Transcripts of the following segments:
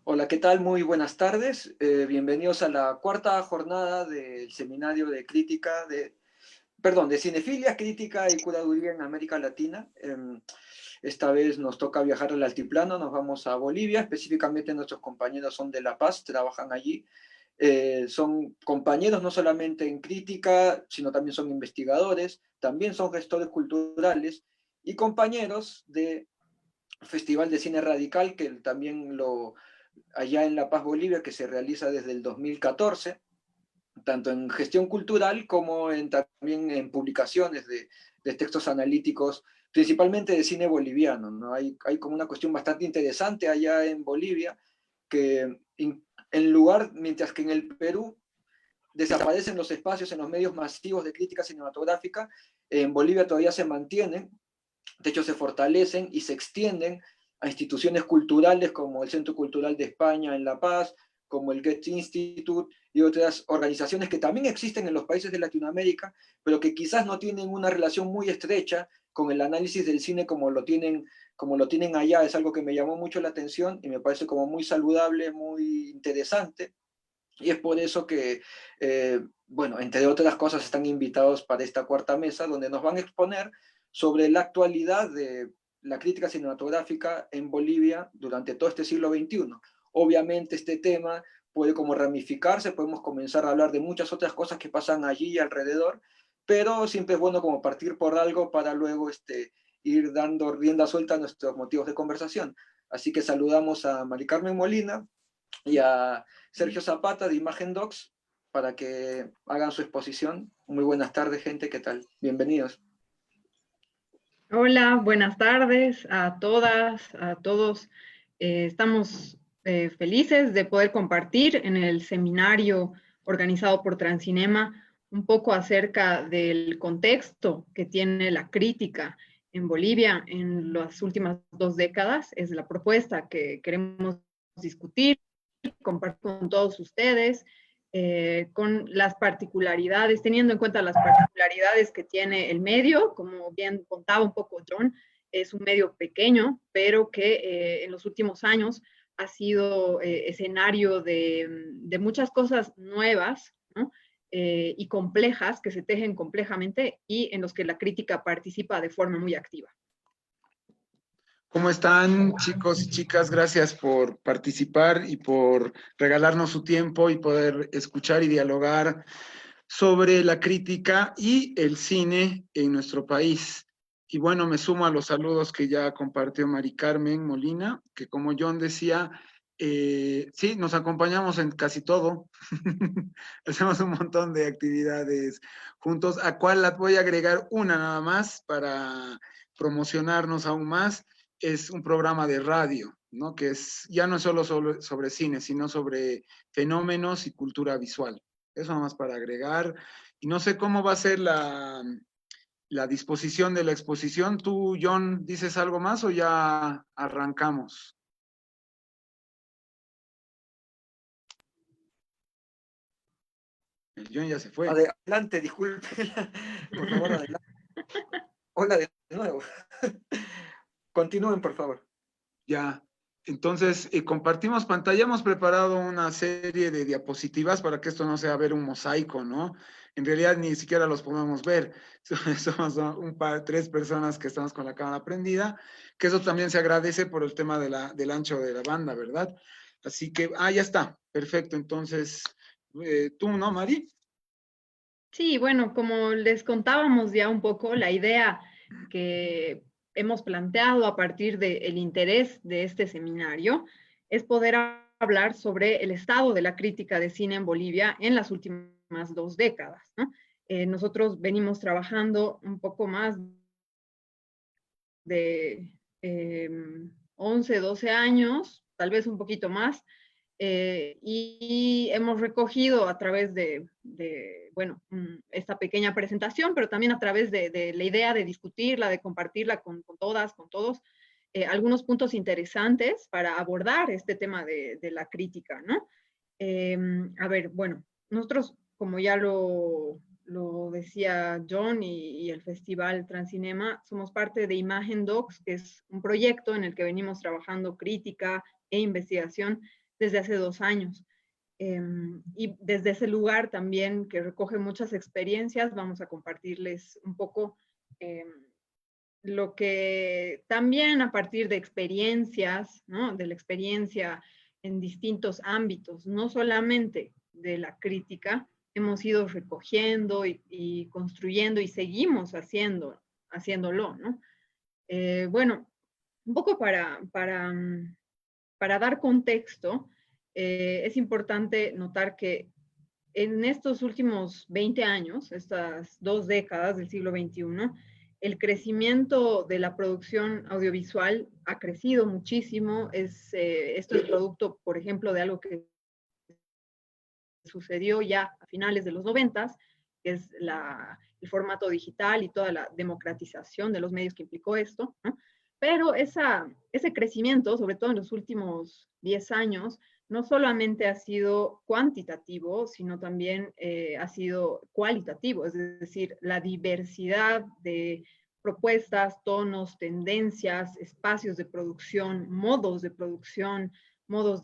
Hola, ¿qué tal? Muy buenas tardes. Bienvenidos a la cuarta jornada del seminario de de cinefilia, crítica y curaduría en América Latina. Esta vez nos toca viajar al altiplano, nos vamos a Bolivia, específicamente nuestros compañeros son de La Paz, trabajan allí. Son compañeros no solamente en crítica, sino también son investigadores, también son gestores culturales y compañeros de Festival de Cine Radical, que también allá en La Paz, Bolivia, que se realiza desde el 2014, tanto en gestión cultural como también en publicaciones de textos analíticos, principalmente de cine boliviano, ¿no? Hay como una cuestión bastante interesante allá en Bolivia, que mientras que en el Perú desaparecen los espacios en los medios masivos de crítica cinematográfica, en Bolivia todavía se mantienen, de hecho se fortalecen y se extienden a instituciones culturales como el Centro Cultural de España en La Paz, como el Goethe Institute y otras organizaciones que también existen en los países de Latinoamérica, pero que quizás no tienen una relación muy estrecha con el análisis del cine como lo tienen allá. Es algo que me llamó mucho la atención y me parece como muy saludable, muy interesante. Y es por eso que, bueno, entre otras cosas, están invitados para esta cuarta mesa, donde nos van a exponer sobre la actualidad de la crítica cinematográfica en Bolivia durante todo este siglo XXI. Obviamente este tema puede como ramificarse, podemos comenzar a hablar de muchas otras cosas que pasan allí y alrededor, pero siempre es bueno como partir por algo para luego ir dando rienda suelta a nuestros motivos de conversación. Así que saludamos a Mari Carmen Molina y a Sergio Zapata de Imagen Docs para que hagan su exposición. Muy buenas tardes, gente, ¿qué tal? Bienvenidos. Hola, buenas tardes a todas, a todos. Estamos felices de poder compartir en el seminario organizado por Transcinema un poco acerca del contexto que tiene la crítica en Bolivia en las últimas 2 décadas. Es la propuesta que queremos discutir, compartir con todos ustedes, con las particularidades, teniendo en cuenta las particularidades que tiene el medio, como bien contaba un poco John, es un medio pequeño, pero que en los últimos años ha sido escenario de muchas cosas nuevas, ¿no? Y complejas, que se tejen complejamente y en los que la crítica participa de forma muy activa. ¿Cómo están, chicos y chicas? Gracias por participar y por regalarnos su tiempo y poder escuchar y dialogar sobre la crítica y el cine en nuestro país. Y bueno, me sumo a los saludos que ya compartió Mari Carmen Molina, que como John decía, sí, nos acompañamos en casi todo. Hacemos un montón de actividades juntos, a cual la voy a agregar una nada más para promocionarnos aún más. Es un programa de radio, ¿no? Que ya no es solo sobre cine, sino sobre fenómenos y cultura visual. Eso nada más para agregar. Y no sé cómo va a ser la disposición de la exposición. ¿Tú, John, dices algo más o ya arrancamos? El John ya se fue. Adelante, disculpe, por favor, adelante. Hola de nuevo. Continúen, por favor. Ya. Entonces, compartimos pantalla, hemos preparado una serie de diapositivas para que esto no sea ver un mosaico, ¿no? En realidad ni siquiera los podemos ver. Somos tres personas que estamos con la cámara prendida, que eso también se agradece por el tema del ancho de la banda, ¿verdad? Así que, ya está, perfecto. Entonces, tú, ¿no, Mari? Sí, bueno, como les contábamos ya un poco, la idea que hemos planteado a partir del interés de este seminario es poder hablar sobre el estado de la crítica de cine en Bolivia en las últimas 2 décadas, ¿no? Nosotros venimos trabajando un poco más de 11, 12 años, tal vez un poquito más, y hemos recogido a través bueno, esta pequeña presentación, pero también a través de la idea de discutirla, de compartirla con todas, con todos, algunos puntos interesantes para abordar este tema de la crítica, ¿no? A ver, bueno, nosotros, como ya lo decía John y el Festival Transcinema, somos parte de Imagen Docs, que es un proyecto en el que venimos trabajando crítica e investigación desde hace 2 años. Y desde ese lugar también, que recoge muchas experiencias, vamos a compartirles un poco lo que también a partir de experiencias, ¿no? De la experiencia en distintos ámbitos, no solamente de la crítica, hemos ido recogiendo y construyendo y seguimos haciéndolo, ¿no? Bueno, un poco para dar contexto, es importante notar que en estos últimos 20 años, estas 2 décadas del siglo XXI, el crecimiento de la producción audiovisual ha crecido muchísimo. Esto es producto, por ejemplo, de algo que sucedió ya a finales de los 90, que es el formato digital y toda la democratización de los medios que implicó esto, ¿no? Pero ese crecimiento, sobre todo en los últimos 10 años, no solamente ha sido cuantitativo, sino también ha sido cualitativo, es decir, la diversidad de propuestas, tonos, tendencias, espacios de producción, modos de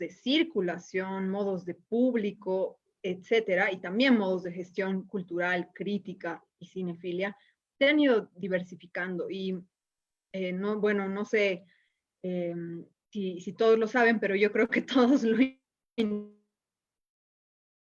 circulación, modos de público, etcétera, y también modos de gestión cultural, crítica y cinefilia, se han ido diversificando. Y no sé si todos lo saben, pero yo creo que todos lo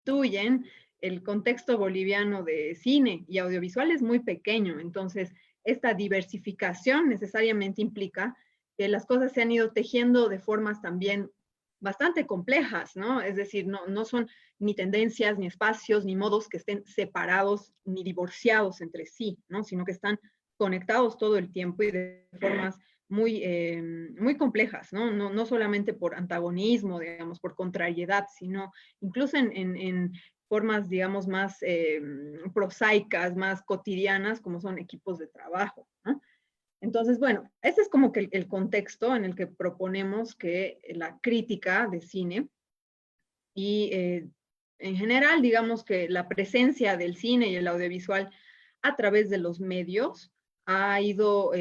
intuyen. El contexto boliviano de cine y audiovisual es muy pequeño, entonces esta diversificación necesariamente implica que las cosas se han ido tejiendo de formas también bastante complejas, ¿no? Es decir, no son ni tendencias, ni espacios, ni modos que estén separados, ni divorciados entre sí, ¿no? Sino que están conectados todo el tiempo y de formas muy complejas, ¿no? No solamente por antagonismo, digamos, por contrariedad, sino incluso en formas, digamos, más prosaicas, más cotidianas, como son equipos de trabajo, ¿no? Entonces, bueno, ese es como que el contexto en el que proponemos que la crítica de cine y en general, digamos que la presencia del cine y el audiovisual a través de los medios ha ido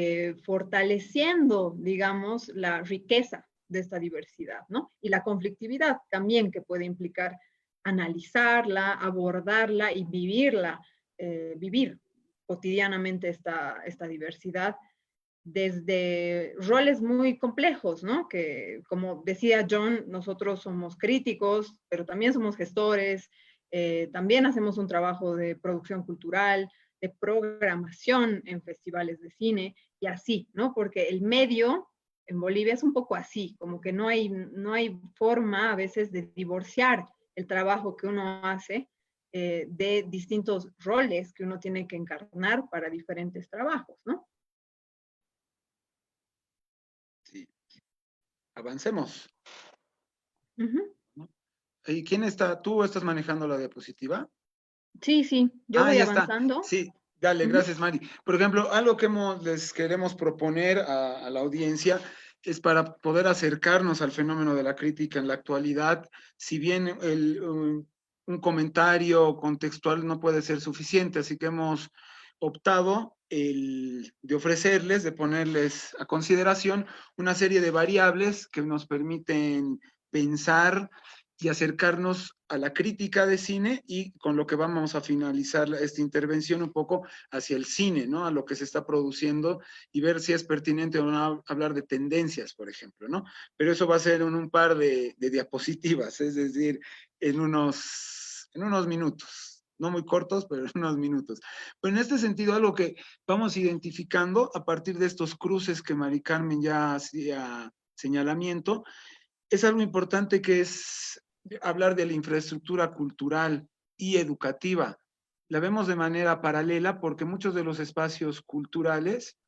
fortaleciendo, digamos, la riqueza de esta diversidad, ¿no? Y la conflictividad también que puede implicar analizarla, abordarla y vivir cotidianamente esta diversidad desde roles muy complejos, ¿no? Que, como decía John, nosotros somos críticos, pero también somos gestores, también hacemos un trabajo de producción cultural, de programación en festivales de cine, y así, ¿no? Porque el medio en Bolivia es un poco así, como que no hay forma a veces de divorciar el trabajo que uno hace de distintos roles que uno tiene que encarnar para diferentes trabajos, ¿no? Sí. Avancemos. Uh-huh. ¿No? ¿Y quién está? ¿Tú estás manejando la diapositiva? Sí, yo voy Ya está. avanzando. Sí, dale, Uh-huh. gracias, Mari. Por ejemplo, algo que les queremos proponer a la audiencia es para poder acercarnos al fenómeno de la crítica en la actualidad, si bien un comentario contextual no puede ser suficiente, así que hemos optado de ofrecerles, de ponerles a consideración una serie de variables que nos permiten pensar y acercarnos a la crítica de cine, y con lo que vamos a finalizar esta intervención un poco hacia el cine, ¿no? A lo que se está produciendo, y ver si es pertinente o no hablar de tendencias, por ejemplo, ¿no? Pero eso va a ser en un par de diapositivas, es decir, en unos minutos. No muy cortos, pero en unos minutos. Pero en este sentido, algo que vamos identificando a partir de estos cruces que Mari Carmen ya hacía señalamiento, es algo importante, que es hablar de la infraestructura cultural y educativa. La vemos de manera paralela porque muchos de los espacios culturales,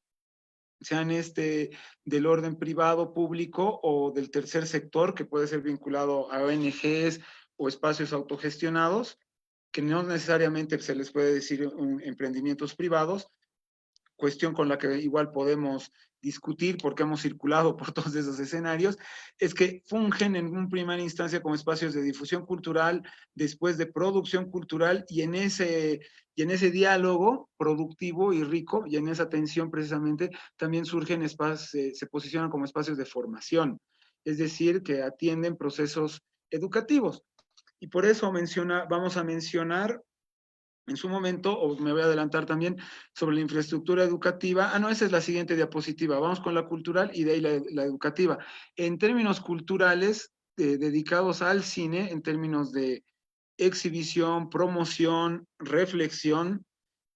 sean del orden privado, público o del tercer sector, que puede ser vinculado a ONGs o espacios autogestionados, que no necesariamente se les puede decir emprendimientos privados, cuestión con la que igual podemos discutir porque hemos circulado por todos esos escenarios, es que fungen en una primera instancia como espacios de difusión cultural, después de producción cultural, y en ese diálogo productivo y rico, y en esa tensión precisamente, también surgen espacios, se posicionan como espacios de formación, es decir, que atienden procesos educativos. Y por eso vamos a mencionar en su momento, o me voy a adelantar también, sobre la infraestructura educativa. No, esa es la siguiente diapositiva. Vamos con la cultural y de ahí la educativa. En términos culturales, dedicados al cine, en términos de exhibición, promoción, reflexión,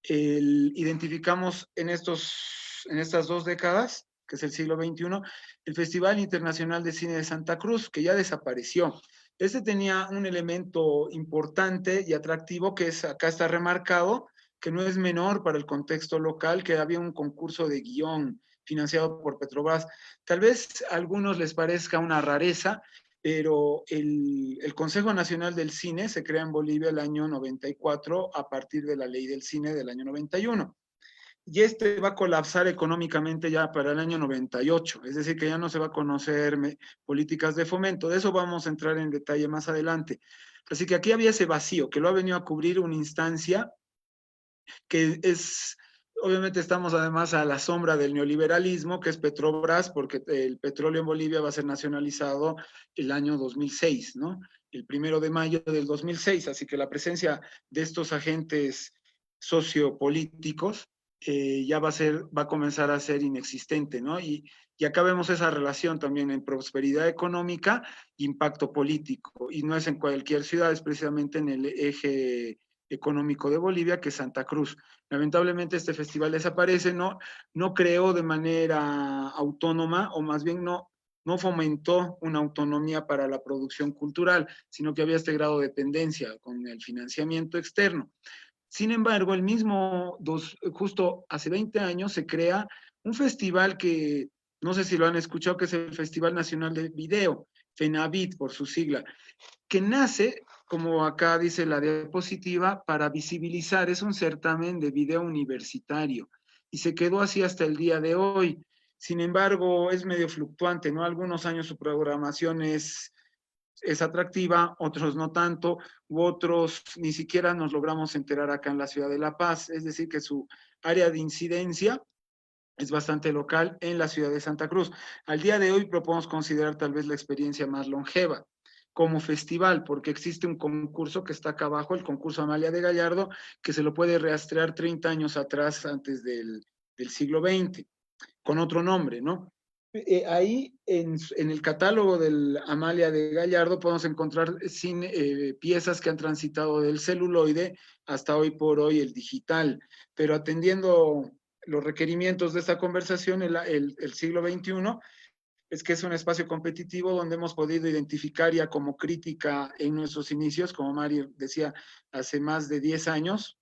identificamos en estas 2 décadas, que es el siglo XXI, el Festival Internacional de Cine de Santa Cruz, que ya desapareció. Este tenía un elemento importante y atractivo que acá está remarcado, que no es menor para el contexto local, que había un concurso de guión financiado por Petrobras. Tal vez a algunos les parezca una rareza, pero el Consejo Nacional del Cine se crea en Bolivia el año 94 a partir de la Ley del Cine del año 91. Y este va a colapsar económicamente ya para el año 98, es decir, que ya no se va a conocer políticas de fomento. De eso vamos a entrar en detalle más adelante. Así que aquí había ese vacío que lo ha venido a cubrir una instancia que es, obviamente estamos además a la sombra del neoliberalismo, que es Petrobras, porque el petróleo en Bolivia va a ser nacionalizado el año 2006, ¿no? El 1 de mayo del 2006, así que la presencia de estos agentes sociopolíticos ya va a comenzar a ser inexistente, ¿no? Y acá vemos esa relación también en prosperidad económica e impacto político, y no es en cualquier ciudad, es precisamente en el eje económico de Bolivia, que es Santa Cruz. Lamentablemente este festival desaparece, no creó de manera autónoma, o más bien no fomentó una autonomía para la producción cultural, sino que había este grado de dependencia con el financiamiento externo. Sin embargo, justo hace 20 años se crea un festival que, no sé si lo han escuchado, que es el Festival Nacional de Video, FENAVID por su sigla, que nace, como acá dice la diapositiva, para visibilizar, es un certamen de video universitario, y se quedó así hasta el día de hoy. Sin embargo, es medio fluctuante, ¿no? Algunos años su programación es atractiva, otros no tanto, u otros ni siquiera nos logramos enterar acá en la ciudad de La Paz, es decir, que su área de incidencia es bastante local en la ciudad de Santa Cruz. Al día de hoy podemos considerar tal vez la experiencia más longeva como festival, porque existe un concurso que está acá abajo, el concurso Amalia de Gallardo, que se lo puede rastrear 30 años atrás, antes del siglo XX, con otro nombre, ¿no? Ahí en el catálogo del Amalia de Gallardo podemos encontrar piezas que han transitado del celuloide hasta hoy por hoy el digital, pero atendiendo los requerimientos de esta conversación, el siglo XXI, es que es un espacio competitivo donde hemos podido identificar ya como crítica en nuestros inicios, como Mari decía, hace más de 10 años,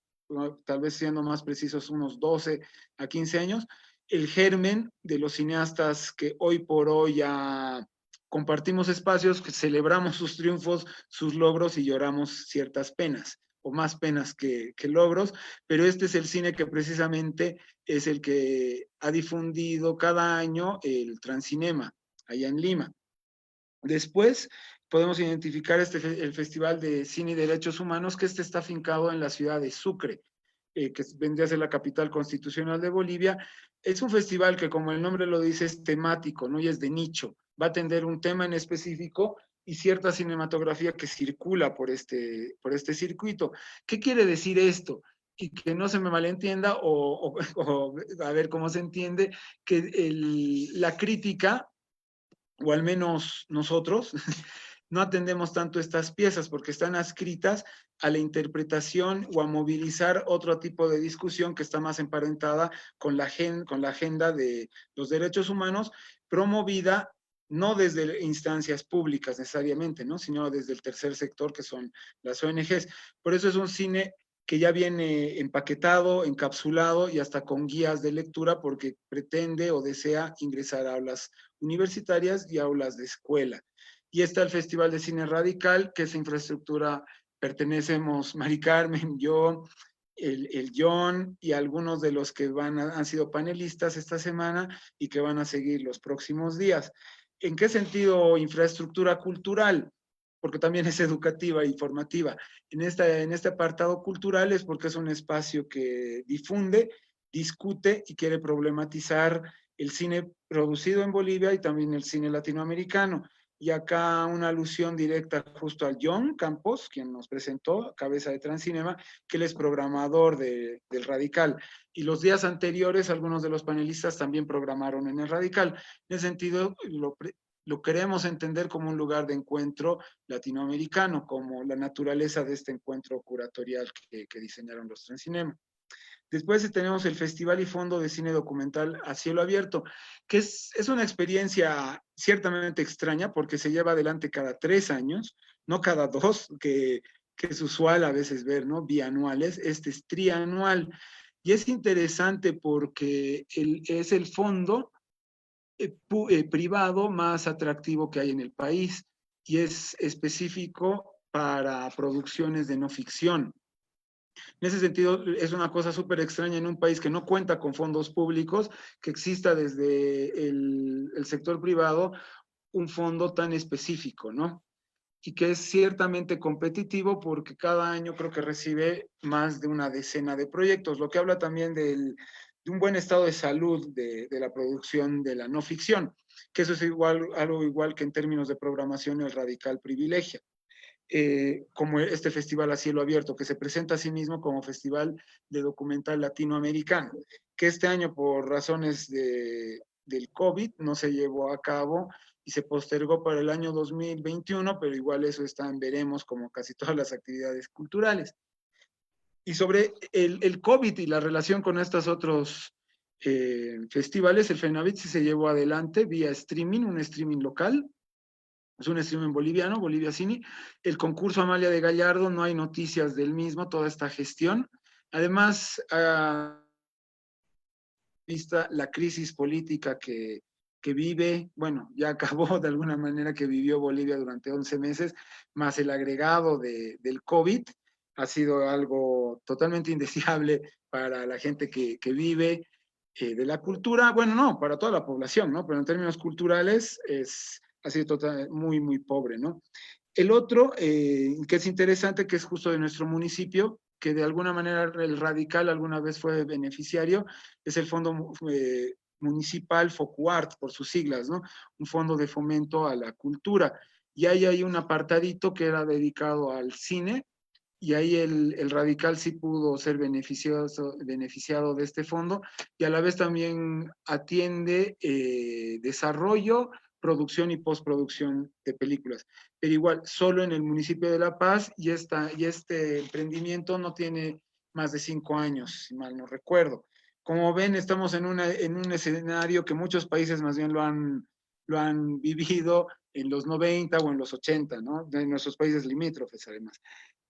tal vez siendo más precisos, unos 12 a 15 años, el germen de los cineastas que hoy por hoy ya compartimos espacios, que celebramos sus triunfos, sus logros y lloramos ciertas penas, o más penas que logros, pero este es el cine que precisamente es el que ha difundido cada año el Transcinema, allá en Lima. Después podemos identificar el Festival de Cine y Derechos Humanos, que está afincado en la ciudad de Sucre, que vendría a ser la capital constitucional de Bolivia. Es un festival que, como el nombre lo dice, es temático, ¿no? Y es de nicho. Va a atender un tema en específico y cierta cinematografía que circula por este circuito. ¿Qué quiere decir esto? Y que no se me malentienda, o a ver cómo se entiende, que la crítica, o al menos nosotros, no atendemos tanto estas piezas porque están adscritas a la interpretación o a movilizar otro tipo de discusión que está más emparentada con la agenda de los derechos humanos, promovida no desde instancias públicas necesariamente, ¿no? Sino desde el tercer sector, que son las ONGs. Por eso es un cine que ya viene empaquetado, encapsulado y hasta con guías de lectura, porque pretende o desea ingresar a aulas universitarias y aulas de escuela. Y está el Festival de Cine Radical, que esa infraestructura pertenecemos Mari Carmen, yo, el John y algunos de los que han sido panelistas esta semana y que van a seguir los próximos días. ¿En qué sentido infraestructura cultural? Porque también es educativa y formativa. En este apartado cultural es porque es un espacio que difunde, discute y quiere problematizar el cine producido en Bolivia y también el cine latinoamericano. y acá una alusión directa justo al John Campos, quien nos presentó, cabeza de Transcinema, que él es programador del Radical. Y los días anteriores, algunos de los panelistas también programaron en el Radical. En ese sentido, lo queremos entender como un lugar de encuentro latinoamericano, como la naturaleza de este encuentro curatorial que diseñaron los Transcinema. Después tenemos el Festival y Fondo de Cine Documental a Cielo Abierto, que es una experiencia ciertamente extraña porque se lleva adelante cada 3 años, no cada 2, que es usual a veces ver, ¿no? Bianuales, este es trianual. Y es interesante porque es el fondo privado más atractivo que hay en el país y es específico para producciones de no ficción. En ese sentido, es una cosa súper extraña en un país que no cuenta con fondos públicos, que exista desde el sector privado un fondo tan específico, ¿no? Y que es ciertamente competitivo porque cada año creo que recibe más de una decena de proyectos, lo que habla también de un buen estado de salud de la producción de la no ficción, que eso es algo igual que en términos de programación el Radical privilegia. Como este festival a cielo abierto, que se presenta a sí mismo como Festival de Documental Latinoamericano, que este año por razones del COVID no se llevó a cabo y se postergó para el año 2021, pero igual eso está en veremos como casi todas las actividades culturales. Y sobre el COVID y la relación con estos otros festivales, el FENAVIT sí se llevó adelante vía streaming, un streaming local, es un streaming boliviano, Bolivia Cine. El concurso Amalia de Gallardo, no hay noticias del mismo, toda esta gestión. Además, vista la crisis política que vive, bueno, ya acabó de alguna manera que vivió Bolivia durante 11 meses, más el agregado del COVID, ha sido algo totalmente indeseable para la gente que vive de la cultura, bueno, no, para toda la población, ¿no? Pero en términos culturales ha sido muy, muy pobre, ¿no? El otro, que es interesante, que es justo de nuestro municipio, que de alguna manera el Radical alguna vez fue beneficiario, es el Fondo Municipal FOCUART, por sus siglas, ¿no? Un fondo de fomento a la cultura. Y ahí hay un apartadito que era dedicado al cine, y ahí el Radical sí pudo ser beneficiado de este fondo, y a la vez también atiende desarrollo, producción y postproducción de películas. Pero igual, solo en el municipio de La Paz, y este emprendimiento no tiene más de 5 años, si mal no recuerdo. Como ven, estamos en un escenario que muchos países más bien lo han vivido en los 90 o en los 80, ¿no? De nuestros países limítrofes, además.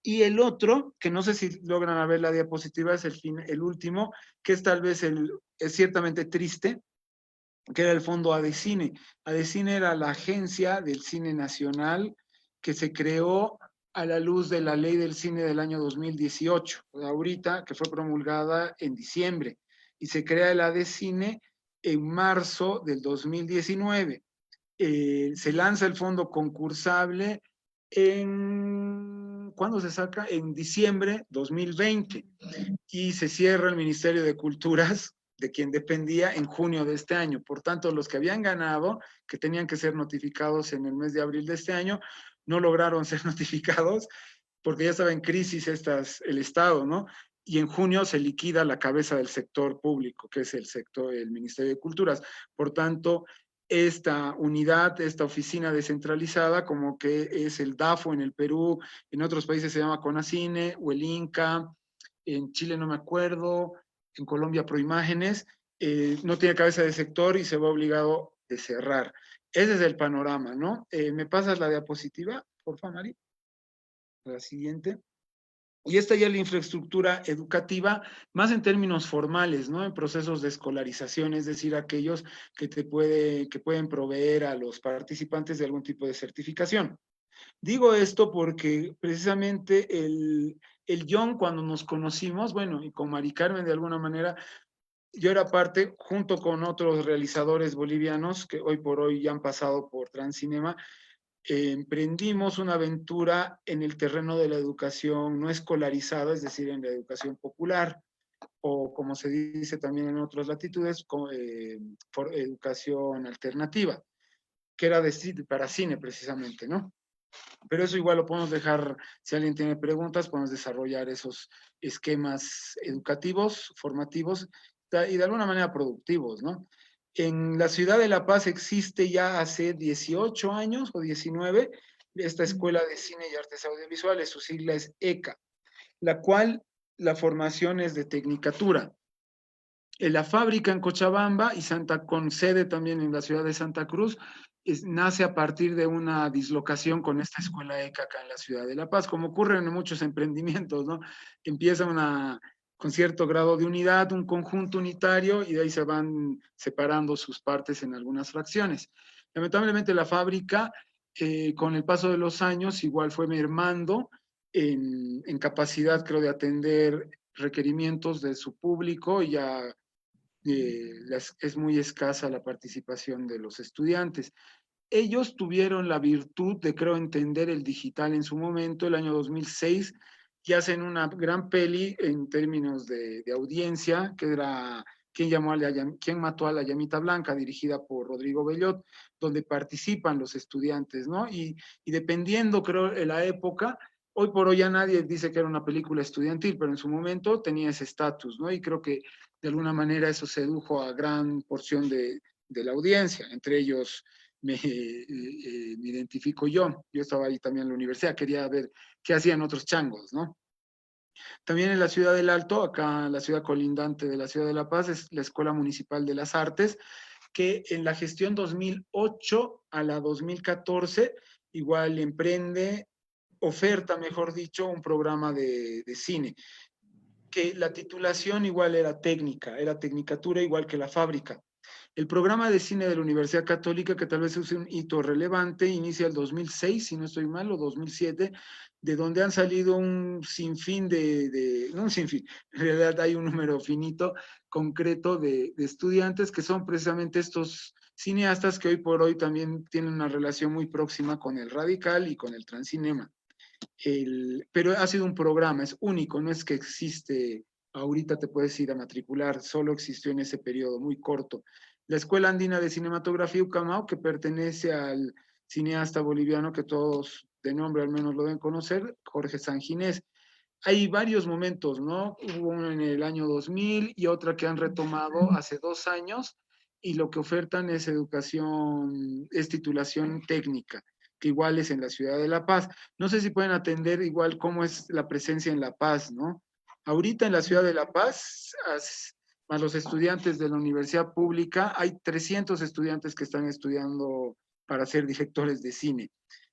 Y el otro, que no sé si logran ver la diapositiva, es el último, que es tal vez es ciertamente triste, que era el fondo ADECINE. ADECINE era la agencia del cine nacional que se creó a la luz de la ley del cine del año 2018, ahorita que fue promulgada en diciembre, y se crea el ADECINE en marzo del 2019. Se lanza el fondo concursable ¿cuándo se saca? En diciembre 2020 y se cierra el Ministerio de Culturas, de quien dependía, en junio de este año. Por tanto, los que habían ganado, que tenían que ser notificados en el mes de abril de este año, no lograron ser notificados porque ya estaba en crisis el Estado, ¿no? Y en junio se liquida la cabeza del sector público, que es el Ministerio de Culturas. Por tanto, esta unidad, esta oficina descentralizada, como que es el DAFO en el Perú, en otros países se llama CONACINE o el INCA, en Chile no me acuerdo, en Colombia Proimágenes, no tiene cabeza de sector y se va obligado a cerrar. Ese es el panorama, ¿no? ¿Me pasas la diapositiva, por favor, Mari? La siguiente. Y esta ya es la infraestructura educativa, más en términos formales, ¿no? En procesos de escolarización, es decir, aquellos que pueden proveer a los participantes de algún tipo de certificación. Digo esto porque precisamente el John, cuando nos conocimos, bueno, y con Mari Carmen de alguna manera, yo era parte, junto con otros realizadores bolivianos que hoy por hoy ya han pasado por Transcinema, emprendimos una aventura en el terreno de la educación no escolarizada, es decir, en la educación popular, o como se dice también en otras latitudes, educación alternativa. que era para cine precisamente, ¿no? Pero eso igual lo podemos dejar, si alguien tiene preguntas, podemos desarrollar esos esquemas educativos, formativos y de alguna manera productivos, ¿no? En la ciudad de La Paz existe ya hace 18 años o 19 esta Escuela de Cine y Artes Audiovisuales, su sigla es ECA, la cual la formación es de tecnicatura. En la fábrica en Cochabamba y con sede también en la ciudad de Santa Cruz, nace a partir de una dislocación con esta escuela ECA acá en la ciudad de La Paz, como ocurre en muchos emprendimientos, ¿no? Empieza con cierto grado de unidad, un conjunto unitario, y de ahí se van separando sus partes en algunas fracciones. Lamentablemente la fábrica, con el paso de los años, igual fue mermando en capacidad, creo, de atender requerimientos de su público, y ya es muy escasa la participación de los estudiantes. Ellos tuvieron la virtud de, creo, entender el digital en su momento, el año 2006, y hacen una gran peli en términos de audiencia, que era ¿Quién mató a la llamita blanca?, dirigida por Rodrigo Bellot, donde participan los estudiantes, ¿no? Y dependiendo, creo, de la época, hoy por hoy ya nadie dice que era una película estudiantil, pero en su momento tenía ese estatus, ¿no? Y creo que de alguna manera eso sedujo a gran porción de la audiencia, entre ellos me identifico yo. Yo estaba ahí también en la universidad, quería ver qué hacían otros changos, ¿no? También en la ciudad del Alto, acá en la ciudad colindante de la ciudad de La Paz, es la Escuela Municipal de las Artes, que en la gestión 2008 a la 2014 igual oferta, mejor dicho, un programa de cine, que la titulación igual era técnica, era tecnicatura igual que la fábrica. El programa de cine de la Universidad Católica, que tal vez es un hito relevante, inicia el 2006, si no estoy mal, o 2007, de donde han salido un sinfín no un sinfín, en realidad hay un número finito, concreto de estudiantes que son precisamente estos cineastas que hoy por hoy también tienen una relación muy próxima con el radical y con el transcinema. Pero ha sido un programa, es único, no es que existe, ahorita te puedes ir a matricular, solo existió en ese periodo muy corto. La Escuela Andina de Cinematografía Ucamao, que pertenece al cineasta boliviano que todos de nombre al menos lo deben conocer, Jorge Sanginés. Hay varios momentos, ¿no? Hubo uno en el año 2000 y otra que han retomado hace 2 años, y lo que ofertan es es titulación técnica, que igual es en la ciudad de La Paz. No sé si pueden atender igual cómo es la presencia en La Paz, ¿no? Ahorita en la ciudad de La Paz, más los estudiantes de la universidad pública, hay 300 estudiantes que están estudiando para ser directores de cine.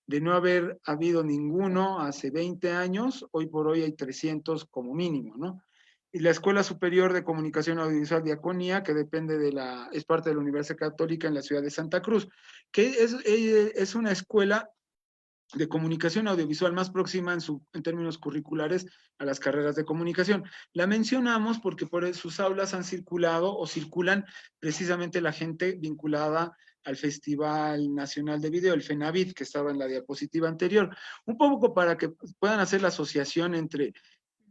De no haber habido ninguno hace 20 años, hoy por hoy hay 300 como mínimo, ¿no? Y la Escuela Superior de Comunicación Audiovisual Diaconía, que es parte de la Universidad Católica en la ciudad de Santa Cruz, que es una escuela de comunicación audiovisual más próxima en términos curriculares a las carreras de comunicación. La mencionamos porque por sus aulas han circulado o circulan precisamente la gente vinculada al Festival Nacional de Video, el FENAVID, que estaba en la diapositiva anterior. Un poco para que puedan hacer la asociación entre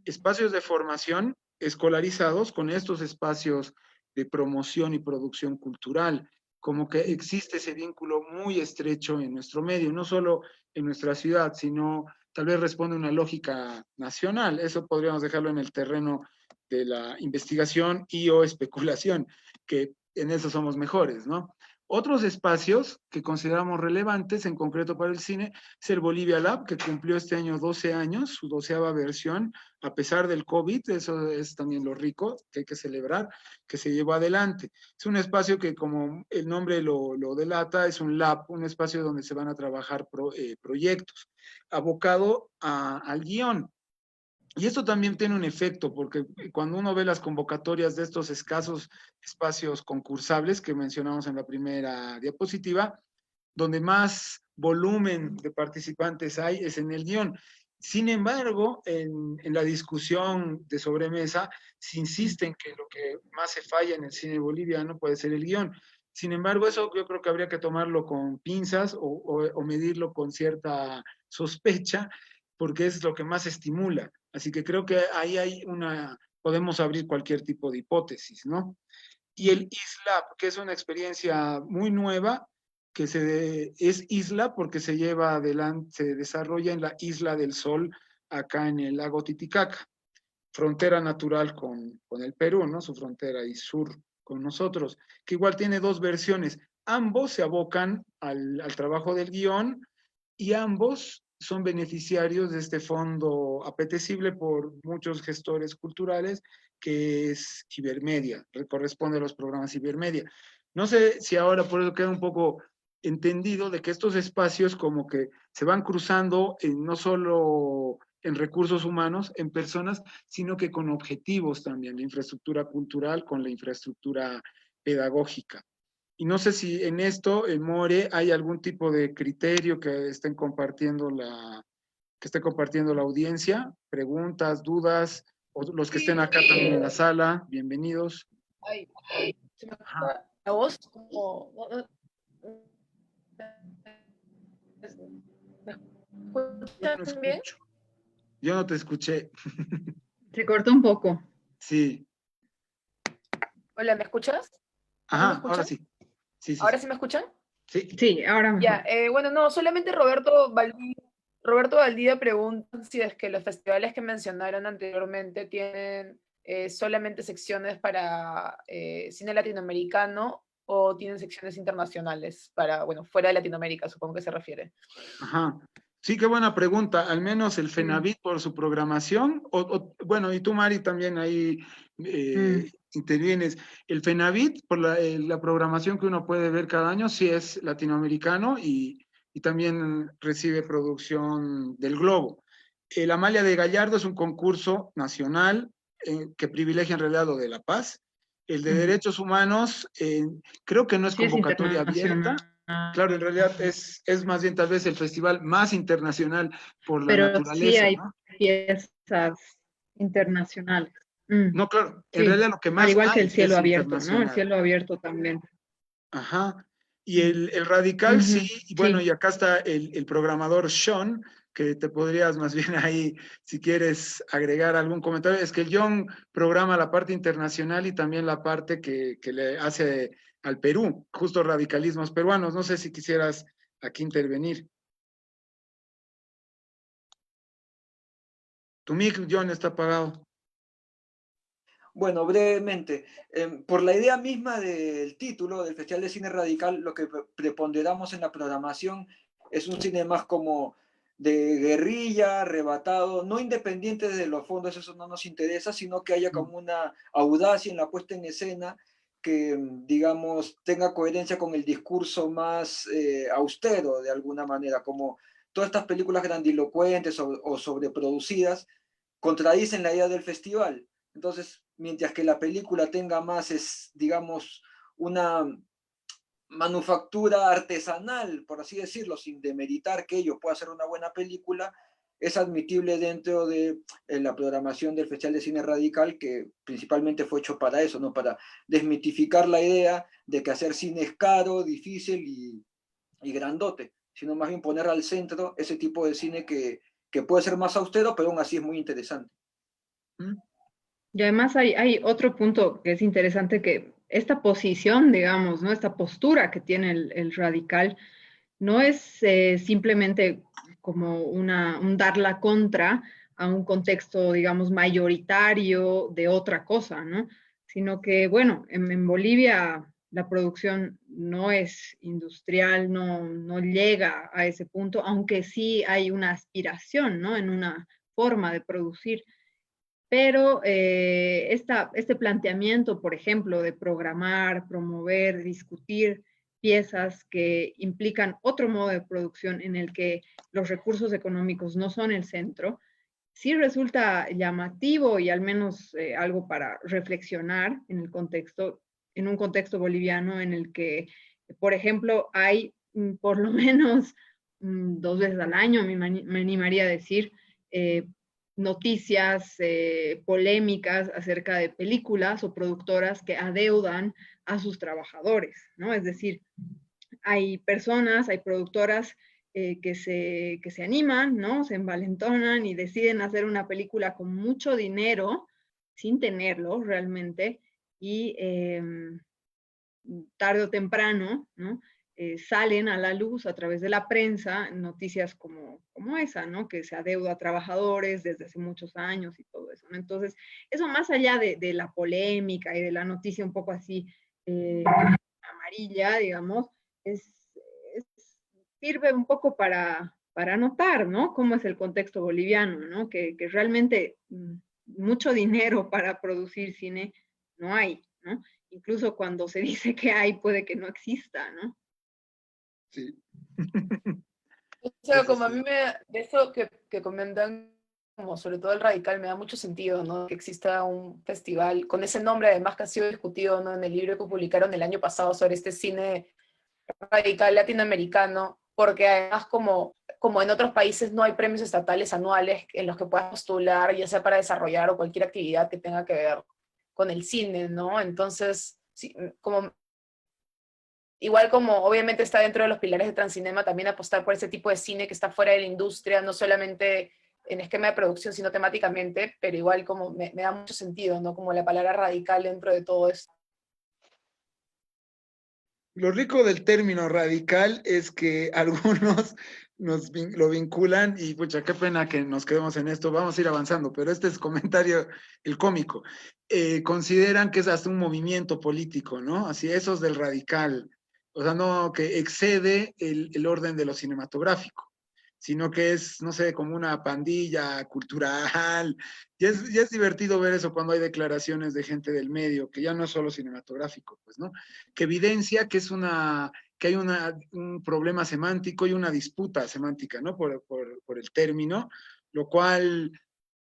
espacios de formación escolarizados con estos espacios de promoción y producción cultural, como que existe ese vínculo muy estrecho en nuestro medio, no solo en nuestra ciudad, sino tal vez responde a una lógica nacional. Eso podríamos dejarlo en el terreno de la investigación y o especulación, que en eso somos mejores, ¿no? Otros espacios que consideramos relevantes, en concreto para el cine, es el Bolivia Lab, que cumplió este año 12 años, su 12ª versión, a pesar del COVID. Eso es también lo rico que hay que celebrar, que se llevó adelante. Es un espacio que, como el nombre lo delata, es un lab, un espacio donde se van a trabajar proyectos, abocado al guión. Y esto también tiene un efecto, porque cuando uno ve las convocatorias de estos escasos espacios concursables que mencionamos en la primera diapositiva, donde más volumen de participantes hay es en el guión. Sin embargo, en la discusión de sobremesa se insiste en que lo que más se falla en el cine boliviano puede ser el guión. Sin embargo, eso yo creo que habría que tomarlo con pinzas o medirlo con cierta sospecha, porque es lo que más estimula. Así que creo que ahí podemos abrir cualquier tipo de hipótesis, ¿no? Y el ISLAB, que es una experiencia muy nueva, es isla porque se lleva adelante, se desarrolla en la Isla del Sol, acá en el lago Titicaca, frontera natural con el Perú, ¿no? Su frontera y sur con nosotros, que igual tiene dos versiones. Ambos se abocan al trabajo del guión y ambos son beneficiarios de este fondo apetecible por muchos gestores culturales, que es Ibermedia, corresponde a los programas Ibermedia. No sé si ahora por eso queda un poco entendido de que estos espacios como que se van cruzando no solo en recursos humanos, en personas, sino que con objetivos también, la infraestructura cultural con la infraestructura pedagógica. Y no sé si en esto, en More, hay algún tipo de criterio que estén compartiendo que esté compartiendo la audiencia, preguntas, dudas, o los que estén Sí, acá también en la sala, bienvenidos. ay, se me Ajá. escucha la voz como... ¿Me Yo no escuchan bien? escucho. Yo no te escuché. Se cortó un poco. Sí. Hola, ¿me escuchas? ¿No me Ajá, ahora escuchan? sí. Sí, sí, ¿Ahora sí. sí me escuchan? Sí. Sí, ahora Ya, mejor. bueno, no, solamente Roberto Valdía pregunta si es que los festivales que mencionaron anteriormente tienen solamente secciones para cine latinoamericano o tienen secciones internacionales para, bueno, fuera de Latinoamérica, supongo que se refiere. Ajá. Sí, qué buena pregunta. Al menos el Mm, FENAVIT por su programación, bueno, y tú, Mari, también ahí mm. intervienes. El FENAVIT, por la programación que uno puede ver cada año, sí es latinoamericano y también recibe producción del Globo. El Amalia de Gallardo es un concurso nacional que privilegia en realidad lo de La Paz. El de Ujú. Derechos Humanos, creo que no es Sí, es convocatoria abierta. internacional, Claro, en realidad es más bien tal vez el festival más internacional por la pero sí naturaleza, hay ¿no? piezas internacionales. Mm, No, claro, en sí, realidad lo que al más igual que el hay cielo es abierto, ¿no? El internacional. cielo abierto también. Ajá. Y Mm, el radical sí, ujú, y bueno, sí, y acá está el programador Sean, que te podrías más bien ahí, si quieres agregar algún comentario, es que el John programa la parte internacional y también la parte que le hace al Perú, justo radicalismos peruanos. No sé si quisieras aquí intervenir. Tu mic, John, está apagado. Bueno, brevemente, por la idea misma del título del Festival de Cine Radical, lo que preponderamos en la programación es un cine más como de guerrilla, arrebatado, no independiente de los fondos, eso no nos interesa, sino que haya como una audacia en la puesta en escena que, digamos, tenga coherencia con el discurso más austero, de alguna manera, como todas estas películas grandilocuentes o sobreproducidas contradicen la idea del festival. Entonces, mientras que la película tenga más, digamos, una manufactura artesanal, por así decirlo, sin demeritar que ello pueda ser una buena película, es admitible dentro de la programación del Festival de Cine Radical, que principalmente fue hecho para eso, ¿no? Para desmitificar la idea de que hacer cine es caro, difícil y grandote, sino más bien poner al centro ese tipo de cine que puede ser más austero, pero aún así es muy interesante. ¿Mm? y además hay otro punto que es interesante, que esta posición, digamos, ¿no? Esta postura que tiene el radical no es simplemente como un dar la contra a un contexto, digamos, mayoritario de otra cosa, ¿no? Sino que, bueno, en Bolivia la producción no es industrial, no llega a ese punto, aunque sí hay una aspiración, ¿no? En una forma de producir. Pero este planteamiento, por ejemplo, de programar, promover, discutir piezas que implican otro modo de producción en el que los recursos económicos no son el centro, sí resulta llamativo y al menos algo para reflexionar en el contexto, en un contexto boliviano en el que, por ejemplo, hay por lo menos 2 veces al año, me animaría a decir, eh, noticias polémicas acerca de películas o productoras que adeudan a sus trabajadores, ¿no? Es decir, hay personas, hay productoras que se animan, ¿no? Se envalentonan y deciden hacer una película con mucho dinero, sin tenerlo realmente, y tarde o temprano, ¿no? salen a la luz a través de la prensa noticias como esa, ¿no? Que se adeuda a trabajadores desde hace muchos años y todo eso, ¿no? Entonces, eso más allá de la polémica y de la noticia un poco así amarilla, digamos, sirve un poco para notar, ¿no? Cómo es el contexto boliviano, ¿no? Que realmente mucho dinero para producir cine no hay, ¿no? Incluso cuando se dice que hay, puede que no exista, ¿no? Sí. O sea, Eso como a sí. mí de eso que comentan, como sobre todo el radical, me da mucho sentido, ¿no? Que exista un festival con ese nombre, además que ha sido discutido, ¿no? En el libro que publicaron el año pasado sobre este cine radical latinoamericano, porque además como en otros países no hay premios estatales anuales en los que puedas postular, ya sea para desarrollar o cualquier actividad que tenga que ver con el cine, ¿no? Entonces, sí, como igual como obviamente está dentro de los pilares de Transcinema, también apostar por ese tipo de cine que está fuera de la industria, no solamente en esquema de producción, sino temáticamente, pero igual como me da mucho sentido, ¿no? Como la palabra radical dentro de todo esto. Lo rico del término radical es que algunos lo vinculan y pucha, qué pena que nos quedemos en esto, vamos a ir avanzando, pero este es comentario, el cómico. Consideran que es hasta un movimiento político, ¿no? Así, esos del radical, o sea, no, que excede el orden de lo cinematográfico, sino que es, no sé, como una pandilla cultural. Ya es divertido ver eso cuando hay declaraciones de gente del medio, que ya no es solo cinematográfico, pues, ¿no? Que evidencia que que hay un problema semántico y una disputa semántica, ¿no? Por el término, lo cual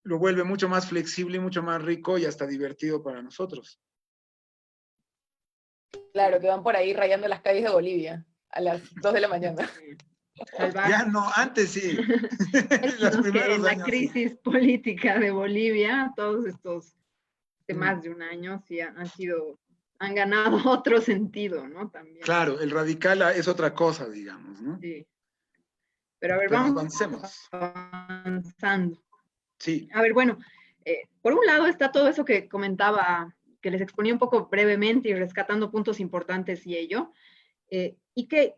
lo vuelve mucho más flexible y mucho más rico y hasta divertido para nosotros. Claro, que van por ahí rayando las calles de Bolivia a las 2 de la mañana. Ya Salvajes. no, antes sí, en los Menos que en primeros la años sí. crisis política de Bolivia, todos estos, de Mm, más de un año, sí han ganado otro sentido, ¿no? También. claro, el radical es otra cosa, digamos, ¿no? Sí. Pero a ver, Pero vamos avancemos. avanzando. Sí, A ver, bueno, por un lado está todo eso que comentaba, que les exponía un poco brevemente y rescatando puntos importantes y ello, y que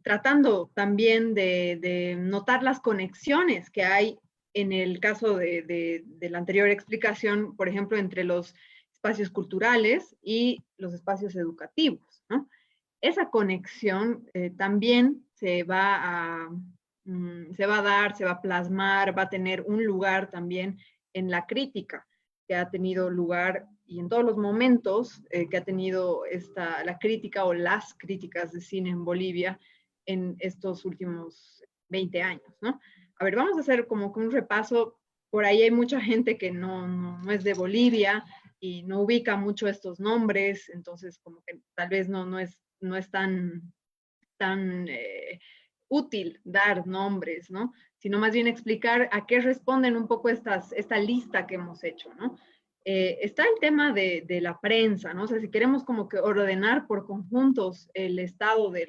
tratando también de notar las conexiones que hay en el caso de la anterior explicación, por ejemplo, entre los espacios culturales y los espacios educativos, ¿no? Esa conexión también se va a dar, se va a plasmar, va a tener un lugar también en la crítica que ha tenido lugar y en todos los momentos que ha tenido la crítica o las críticas de cine en Bolivia en estos últimos 20 años, ¿no? A ver, vamos a hacer como un repaso. Por ahí hay mucha gente que no es de Bolivia y no ubica mucho estos nombres, entonces como que tal vez no es tan útil dar nombres, ¿no? Sino más bien explicar a qué responden un poco esta lista que hemos hecho, ¿no? Está el tema de la prensa, ¿no? O sea, si queremos como que ordenar por conjuntos el estado de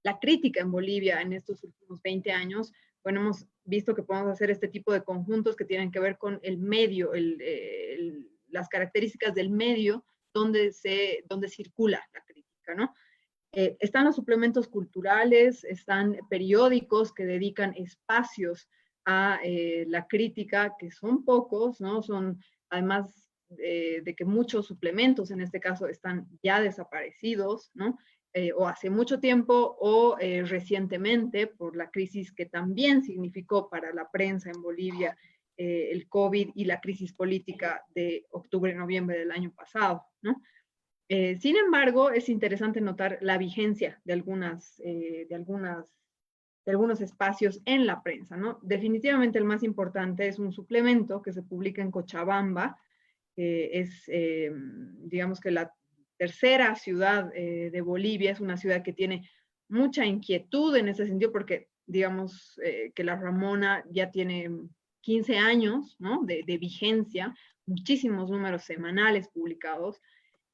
la crítica en Bolivia en estos últimos 20 años, bueno, hemos visto que podemos hacer este tipo de conjuntos que tienen que ver con el medio, las características del medio donde circula la crítica, ¿no? Están los suplementos culturales, están periódicos que dedican espacios a la crítica, que son pocos, ¿no? Son, además de que muchos suplementos en este caso están ya desaparecidos, ¿no? O hace mucho tiempo o recientemente por la crisis que también significó para la prensa en Bolivia el COVID y la crisis política de octubre-noviembre del año pasado, ¿no? Sin embargo, es interesante notar la vigencia de algunos espacios en la prensa, ¿no? Definitivamente el más importante es un suplemento que se publica en Cochabamba, es, digamos que la tercera ciudad de Bolivia, es una ciudad que tiene mucha inquietud en ese sentido, porque digamos que la Ramona ya tiene 15 años, ¿no? de vigencia, muchísimos números semanales publicados,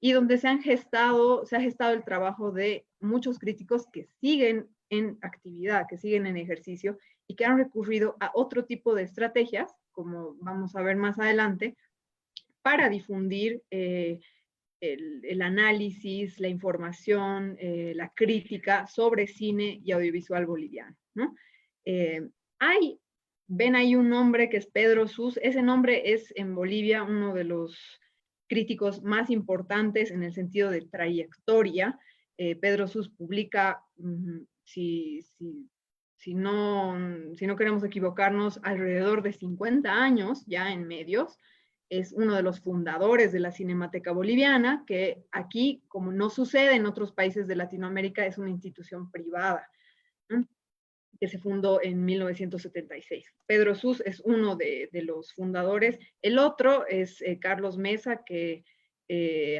y donde se ha gestado el trabajo de muchos críticos que siguen en actividad, que siguen en ejercicio y que han recurrido a otro tipo de estrategias, como vamos a ver más adelante, para difundir el análisis, la información, la crítica sobre cine y audiovisual boliviano, ¿no? Ven ahí un nombre que es Pedro Sus. Ese nombre es en Bolivia uno de los críticos más importantes en el sentido de trayectoria. Pedro Sus publica, si no queremos equivocarnos, alrededor de 50 años ya en medios. Es uno de los fundadores de la Cinemateca Boliviana, que aquí, como no sucede en otros países de Latinoamérica, es una institución privada, ¿no?, que se fundó en 1976. Pedro Sus es uno de los fundadores. El otro es Carlos Mesa, que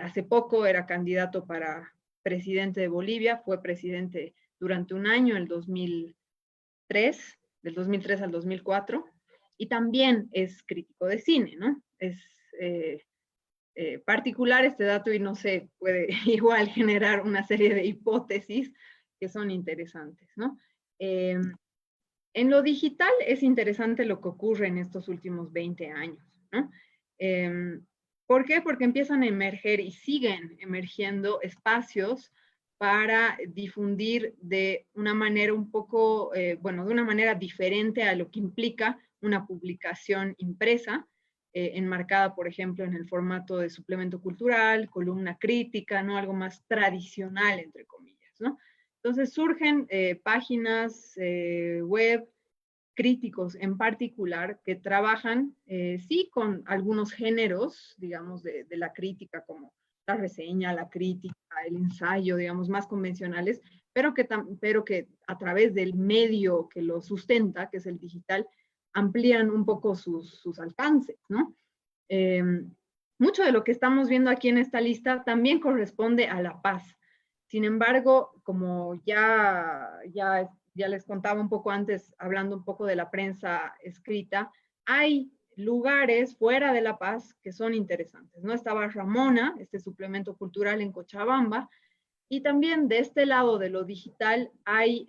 hace poco era candidato para presidente de Bolivia, fue presidente durante un año, el 2003, del 2003 al 2004, y también es crítico de cine, ¿no? Es particular este dato y no sé, puede igual generar una serie de hipótesis que son interesantes, ¿no? En lo digital es interesante lo que ocurre en estos últimos 20 años, ¿no? ¿Por qué? Porque empiezan a emerger y siguen emergiendo espacios para difundir de una manera un poco, de una manera diferente a lo que implica una publicación impresa, enmarcada, por ejemplo, en el formato de suplemento cultural, columna crítica, ¿no? Algo más tradicional, entre comillas, ¿no? Entonces surgen páginas web, críticos en particular, que trabajan, sí, con algunos géneros, digamos, de la crítica, como la reseña, la crítica, el ensayo, digamos, más convencionales, pero que a través del medio que lo sustenta, que es el digital, amplían un poco sus alcances, ¿no? Mucho de lo que estamos viendo aquí en esta lista también corresponde a La Paz. Sin embargo, como ya les contaba un poco antes, hablando un poco de la prensa escrita, hay lugares fuera de La Paz que son interesantes, ¿no? Estaba Ramona, este suplemento cultural en Cochabamba, y también de este lado de lo digital hay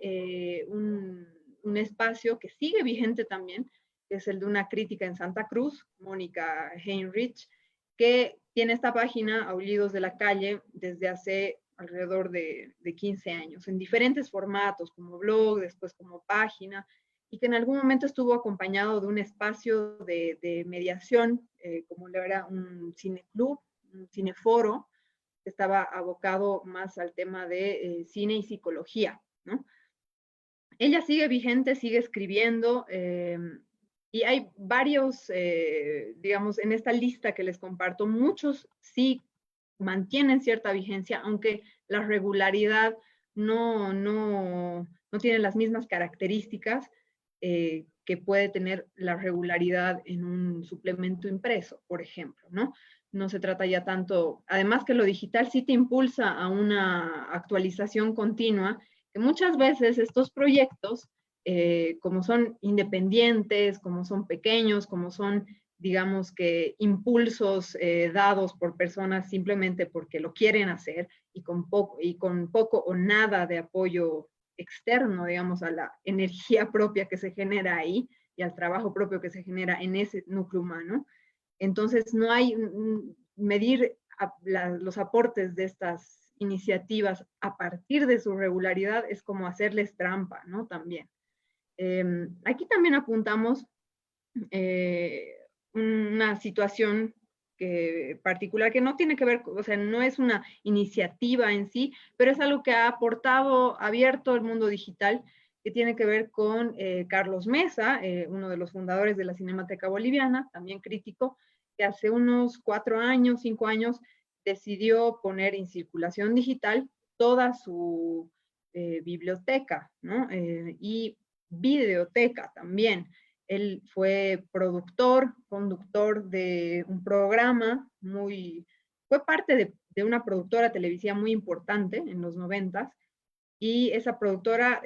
un espacio que sigue vigente también, que es el de una crítica en Santa Cruz, Mónica Heinrich, que tiene esta página, Aullidos de la Calle, desde hace alrededor de 15 años, en diferentes formatos, como blog, después como página, y que en algún momento estuvo acompañado de un espacio de mediación, como le era un cineclub, un cineforo, que estaba abocado más al tema de cine y psicología, ¿no? Ella sigue vigente, sigue escribiendo, y hay varios, digamos, en esta lista que les comparto, muchos sí mantienen cierta vigencia, aunque la regularidad no tiene las mismas características que puede tener la regularidad en un suplemento impreso, por ejemplo, ¿no? No se trata ya tanto, además que lo digital sí te impulsa a una actualización continua, que muchas veces estos proyectos, como son independientes, como son pequeños, como son, digamos que, impulsos dados por personas simplemente porque lo quieren hacer y con poco o nada de apoyo externo, digamos, a la energía propia que se genera ahí y al trabajo propio que se genera en ese núcleo humano. Entonces, no hay medir los aportes de estas iniciativas a partir de su regularidad, es como hacerles trampa, ¿no? También. Aquí también apuntamos una situación particular que no tiene que ver, o sea, no es una iniciativa en sí, pero es algo que ha abierto el mundo digital, que tiene que ver con Carlos Mesa, uno de los fundadores de la Cinemateca Boliviana, también crítico, que hace unos 4 años, 5 años, decidió poner en circulación digital toda su biblioteca, ¿no? Y videoteca también. Él fue conductor de un programa fue parte de una productora televisiva muy importante en los 90s, y esa productora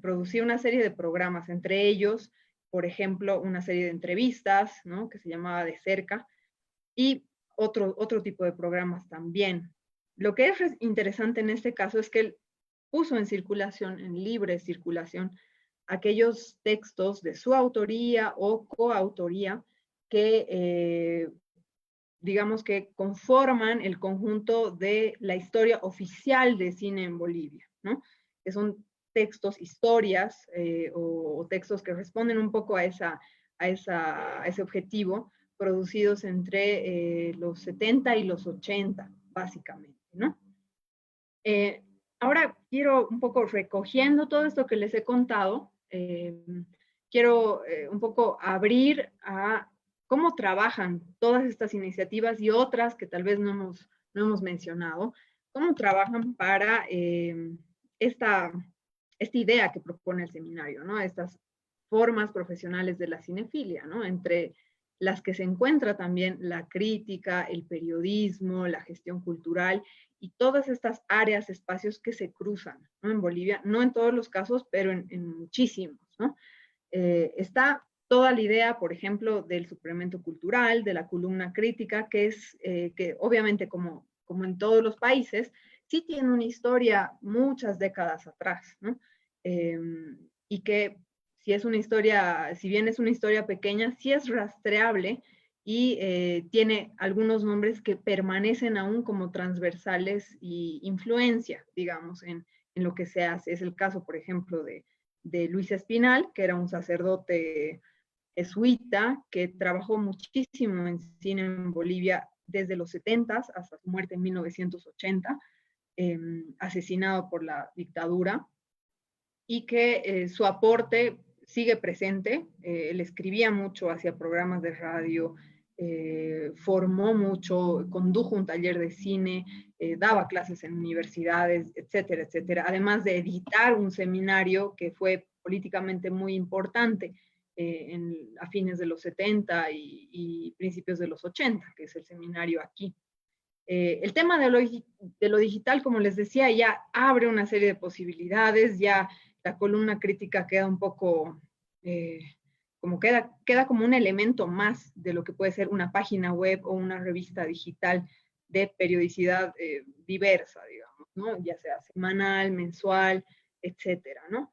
producía una serie de programas, entre ellos, por ejemplo, una serie de entrevistas, ¿no?, que se llamaba De Cerca, y otro tipo de programas también. Lo que es interesante en este caso es que él puso en circulación, en libre circulación, aquellos textos de su autoría o coautoría que digamos que conforman el conjunto de la historia oficial de cine en Bolivia, ¿no? Que son textos, historias o textos que responden un poco a ese objetivo, producidos entre los 70 y los 80, básicamente, ¿no? Ahora quiero un poco recogiendo todo esto que les he contado, quiero un poco abrir a cómo trabajan todas estas iniciativas y otras que tal vez no hemos mencionado, cómo trabajan para esta idea que propone el seminario, ¿no? Estas formas profesionales de la cinefilia, ¿no? Entre las que se encuentra también la crítica, el periodismo, la gestión cultural y todas estas áreas, espacios que se cruzan, ¿no? En Bolivia, no en todos los casos, pero en muchísimos, ¿no? Está toda la idea, por ejemplo, del suplemento cultural, de la columna crítica, que es que obviamente como en todos los países, sí tiene una historia muchas décadas atrás, ¿no? Y que si bien es una historia pequeña, sí es rastreable y tiene algunos nombres que permanecen aún como transversales y influencia, digamos, en lo que se hace. Es el caso, por ejemplo, de Luis Espinal, que era un sacerdote jesuita que trabajó muchísimo en cine en Bolivia desde los 70 hasta su muerte en 1980, asesinado por la dictadura, y que su aporte sigue presente. Él escribía mucho, hacía programas de radio, formó mucho, condujo un taller de cine, daba clases en universidades, etcétera, etcétera, además de editar un seminario que fue políticamente muy importante a fines de los 70 y principios de los 80, que es el seminario aquí. El tema de lo digital, como les decía, ya abre una serie de posibilidades, ya la columna crítica queda un poco, como queda como un elemento más de lo que puede ser una página web o una revista digital de periodicidad diversa, digamos, ¿no? Ya sea semanal, mensual, etcétera, ¿no?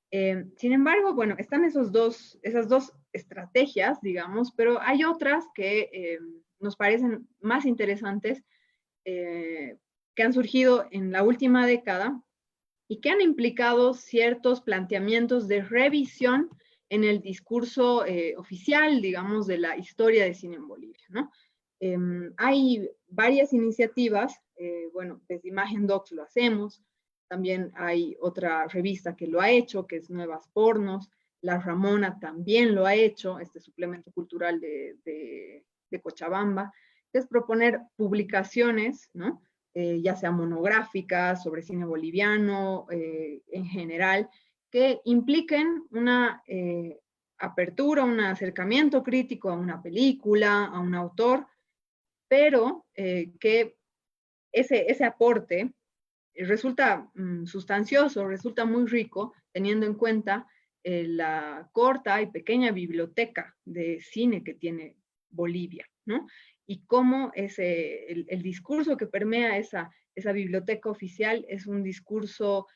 Sin embargo, bueno, están esas dos estrategias, digamos, pero hay otras que nos parecen más interesantes, que han surgido en la última década y que han implicado ciertos planteamientos de revisión en el discurso oficial, digamos, de la historia de cine en Bolivia, ¿no? Hay varias iniciativas, bueno, desde Imagen Docs lo hacemos, también hay otra revista que lo ha hecho, que es Nuevas Pornos, La Ramona también lo ha hecho, este suplemento cultural de Cochabamba, que es proponer publicaciones, ¿no? Ya sea monográficas sobre cine boliviano en general, que impliquen una apertura, un acercamiento crítico a una película, a un autor, pero que ese aporte resulta sustancioso, resulta muy rico, teniendo en cuenta la corta y pequeña biblioteca de cine que tiene Bolivia, ¿no? Y cómo el discurso que permea esa biblioteca oficial es un discurso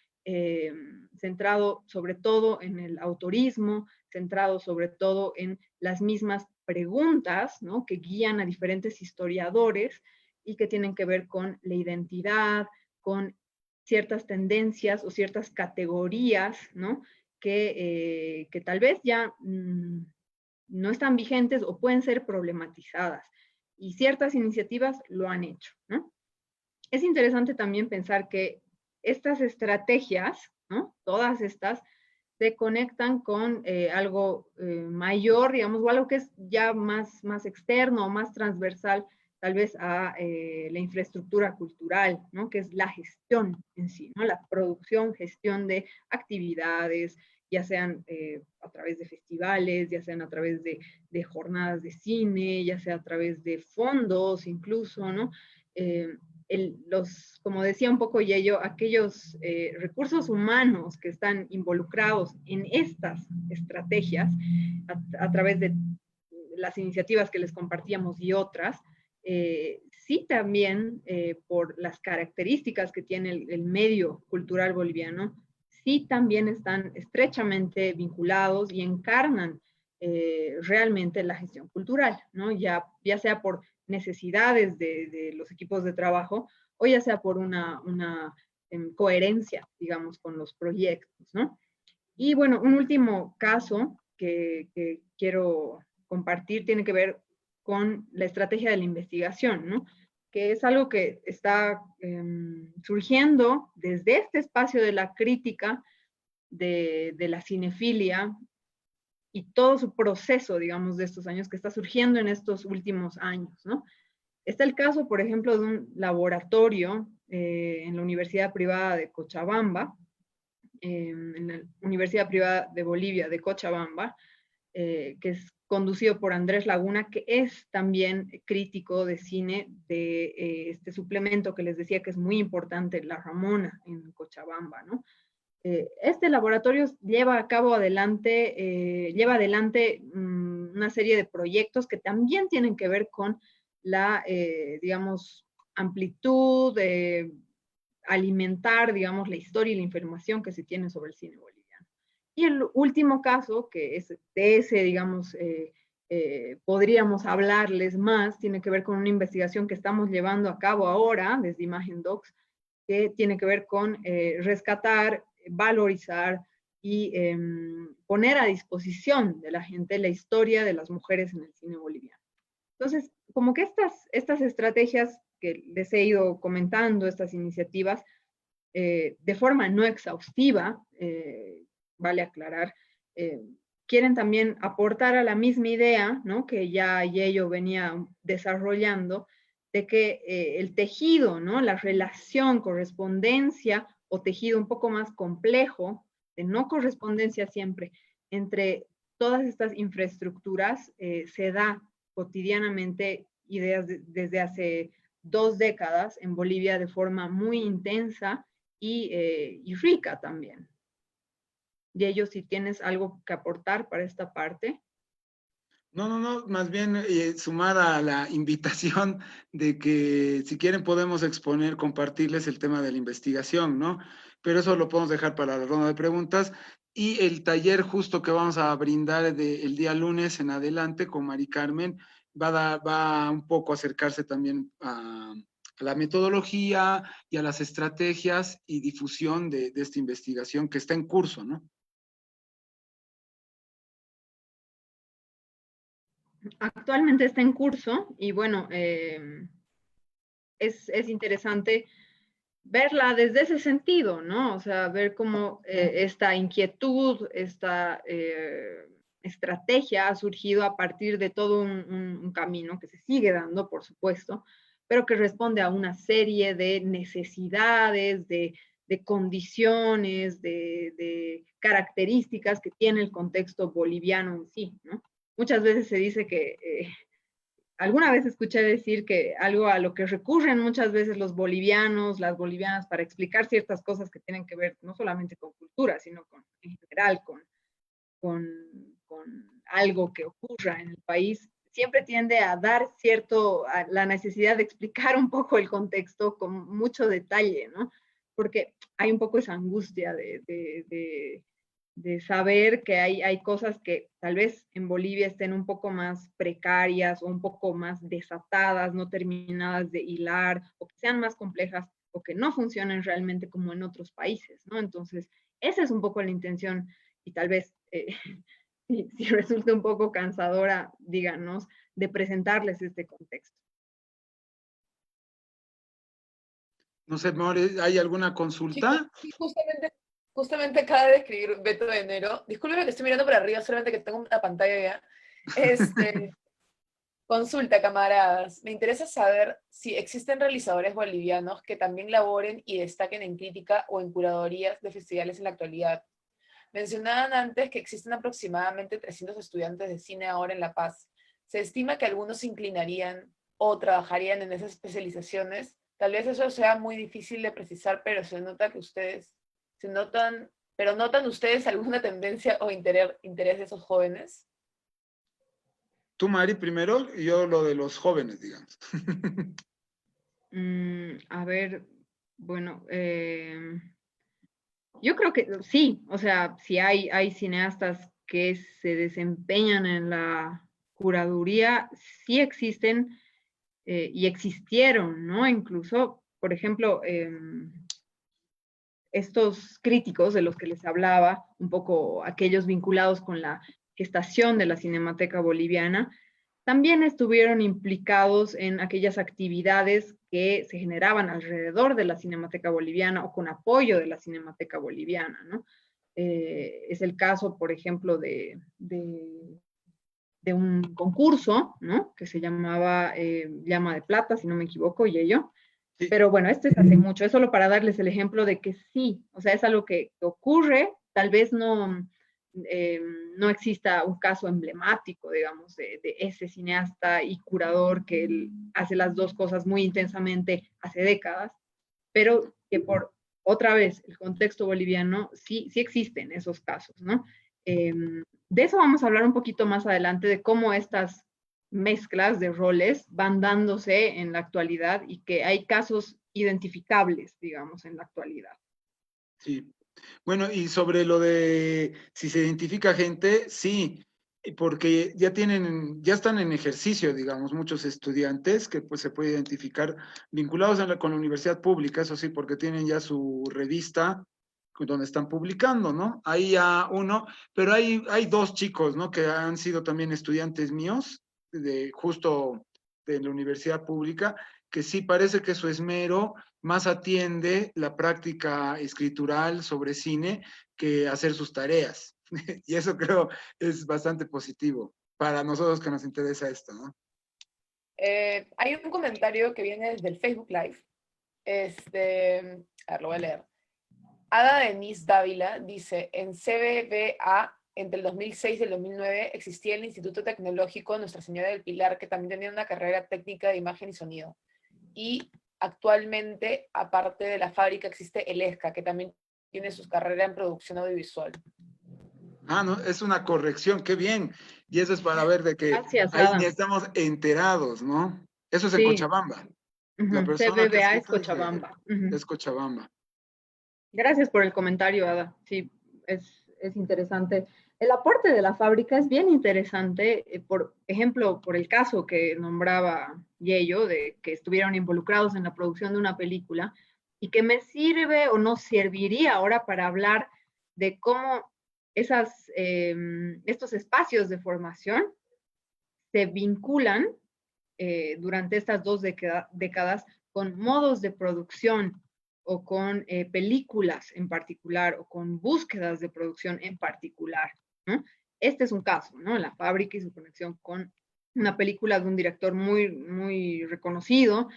centrado sobre todo en el autorismo, centrado sobre todo en las mismas preguntas, ¿no? Que guían a diferentes historiadores y que tienen que ver con la identidad, con ciertas tendencias o ciertas categorías, ¿no? Que tal vez ya no están vigentes o pueden ser problematizadas. Y ciertas iniciativas lo han hecho, ¿no? Es interesante también pensar que estas estrategias, ¿no? Todas estas, se conectan con algo mayor, digamos, o algo que es ya más externo, más transversal, tal vez a la infraestructura cultural, ¿no? Que es la gestión en sí, ¿no? La producción, gestión de actividades, ya sean a través de festivales, ya sean a través de jornadas de cine, ya sea a través de fondos incluso, ¿no? Como decía un poco Yello, aquellos recursos humanos que están involucrados en estas estrategias a través de las iniciativas que les compartíamos y otras, sí también por las características que tiene el medio cultural boliviano, sí también están estrechamente vinculados y encarnan realmente la gestión cultural, ¿no? Ya sea por necesidades de los equipos de trabajo, o ya sea por una coherencia, digamos, con los proyectos, ¿no? Y bueno, un último caso que quiero compartir tiene que ver con la estrategia de la investigación, ¿no? Que es algo que está surgiendo desde este espacio de la crítica de la cinefilia y todo su proceso, digamos, de estos años que está surgiendo en estos últimos años, ¿no? Está el caso, por ejemplo, de un laboratorio en la Universidad Privada de Cochabamba, en la Universidad Privada de Bolivia de Cochabamba, que es conducido por Andrés Laguna, que es también crítico de cine de este suplemento que les decía que es muy importante, La Ramona, en Cochabamba, ¿no? Este laboratorio lleva adelante una serie de proyectos que también tienen que ver con la, digamos, amplitud, alimentar, digamos, la historia y la información que se tiene sobre el cine boliviano. Y el último caso, que es de ese, digamos, podríamos hablarles más, tiene que ver con una investigación que estamos llevando a cabo ahora desde Imagen Docs, que tiene que ver con rescatar, valorizar y poner a disposición de la gente la historia de las mujeres en el cine boliviano. Entonces, como que estas estrategias que les he ido comentando, estas iniciativas, de forma no exhaustiva, vale aclarar, quieren también aportar a la misma idea, ¿no? Que ya Yello venía desarrollando, de que el tejido, ¿no? La relación, correspondencia o tejido un poco más complejo, de no correspondencia siempre, entre todas estas infraestructuras se da cotidianamente desde hace 2 décadas en Bolivia de forma muy intensa y rica también. Y ellos, si tienes algo que aportar para esta parte. No, más bien sumar a la invitación de que si quieren podemos exponer, compartirles el tema de la investigación, ¿no? Pero eso lo podemos dejar para la ronda de preguntas. Y el taller justo que vamos a brindar el día lunes en adelante con Mari Carmen va un poco a acercarse también a la metodología y a las estrategias y difusión de esta investigación que está en curso, ¿no? Actualmente está en curso y bueno, es interesante verla desde ese sentido, ¿no? O sea, ver cómo esta inquietud, esta estrategia ha surgido a partir de todo un camino que se sigue dando, por supuesto, pero que responde a una serie de necesidades, de condiciones, de características que tiene el contexto boliviano en sí, ¿no? Muchas veces se dice que alguna vez escuché decir que algo a lo que recurren muchas veces los bolivianos, las bolivianas, para explicar ciertas cosas que tienen que ver no solamente con cultura, sino en general con algo que ocurra en el país, siempre tiende a dar a la necesidad de explicar un poco el contexto con mucho detalle, ¿no? Porque hay un poco esa angustia de saber que hay cosas que tal vez en Bolivia estén un poco más precarias o un poco más desatadas, no terminadas de hilar, o que sean más complejas o que no funcionen realmente como en otros países, ¿no? Entonces, esa es un poco la intención y tal vez, si resulta un poco cansadora, díganos, de presentarles este contexto. No sé, More, ¿hay alguna consulta? Sí, justamente acaba de escribir Beto de Enero. Disculpe que estoy mirando para arriba, solamente que tengo una pantalla ya. Consulta, camaradas. Me interesa saber si existen realizadores bolivianos que también laboren y destaquen en crítica o en curadurías de festivales en la actualidad. Mencionaban antes que existen aproximadamente 300 estudiantes de cine ahora en La Paz. Se estima que algunos se inclinarían o trabajarían en esas especializaciones. Tal vez eso sea muy difícil de precisar, pero ¿notan ustedes alguna tendencia o interés de esos jóvenes? Tú, Mari, primero, y yo lo de los jóvenes, digamos. A ver, bueno, yo creo que sí, o sea, si hay cineastas que se desempeñan en la curaduría, sí existen, y existieron, ¿no? Incluso, por ejemplo, estos críticos de los que les hablaba, un poco aquellos vinculados con la gestación de la Cinemateca Boliviana, también estuvieron implicados en aquellas actividades que se generaban alrededor de la Cinemateca Boliviana o con apoyo de la Cinemateca Boliviana, ¿no? Es el caso, por ejemplo, de un concurso, ¿no? Que se llamaba Llama de Plata, si no me equivoco, y ello. Sí. Pero bueno, esto es hace mucho, es solo para darles el ejemplo de que sí, o sea, es algo que ocurre, tal vez no exista un caso emblemático, digamos, de ese cineasta y curador que él hace las dos cosas muy intensamente hace décadas, pero que por otra vez el contexto boliviano sí existen esos casos, ¿no? De eso vamos a hablar un poquito más adelante, de cómo estas mezclas de roles van dándose en la actualidad y que hay casos identificables, digamos, en la actualidad. Sí. Bueno, y sobre lo de si se identifica gente, sí, porque ya están en ejercicio, digamos, muchos estudiantes que pues se puede identificar vinculados con la universidad pública, eso sí, porque tienen ya su revista donde están publicando, ¿no? Ahí ya uno, pero hay dos chicos, ¿no? Que han sido también estudiantes míos, justo de la universidad pública, que sí parece que su esmero más atiende la práctica escritural sobre cine que hacer sus tareas. Y eso creo es bastante positivo para nosotros que nos interesa esto, ¿no? Hay un comentario que viene desde el Facebook Live. A ver, lo voy a leer. Ada Denise Dávila dice, en CBBA, entre el 2006 y el 2009, existía el Instituto Tecnológico Nuestra Señora del Pilar, que también tenía una carrera técnica de imagen y sonido. Y actualmente, aparte de la fábrica, existe el ESCA, que también tiene su carrera en producción audiovisual. Ah, no, es una corrección, qué bien. Y eso es para ver de que Gracias, ahí Adam. ni estamos enterados, ¿no? Eso es en Sí. Cochabamba. La persona que CBBA es escrito Cochabamba. es Cochabamba. Gracias por el comentario, Ada. Sí, es interesante. El aporte de la fábrica es bien interesante, por ejemplo, por el caso que nombraba Yello, de que estuvieron involucrados en la producción de una película, y que me sirve o no serviría ahora para hablar de cómo estos espacios de formación se vinculan durante estas dos décadas con modos de producción o con películas en particular o con búsquedas de producción en particular, ¿no? Este es un caso, ¿no? La fábrica y su conexión con una película de un director muy, muy reconocido.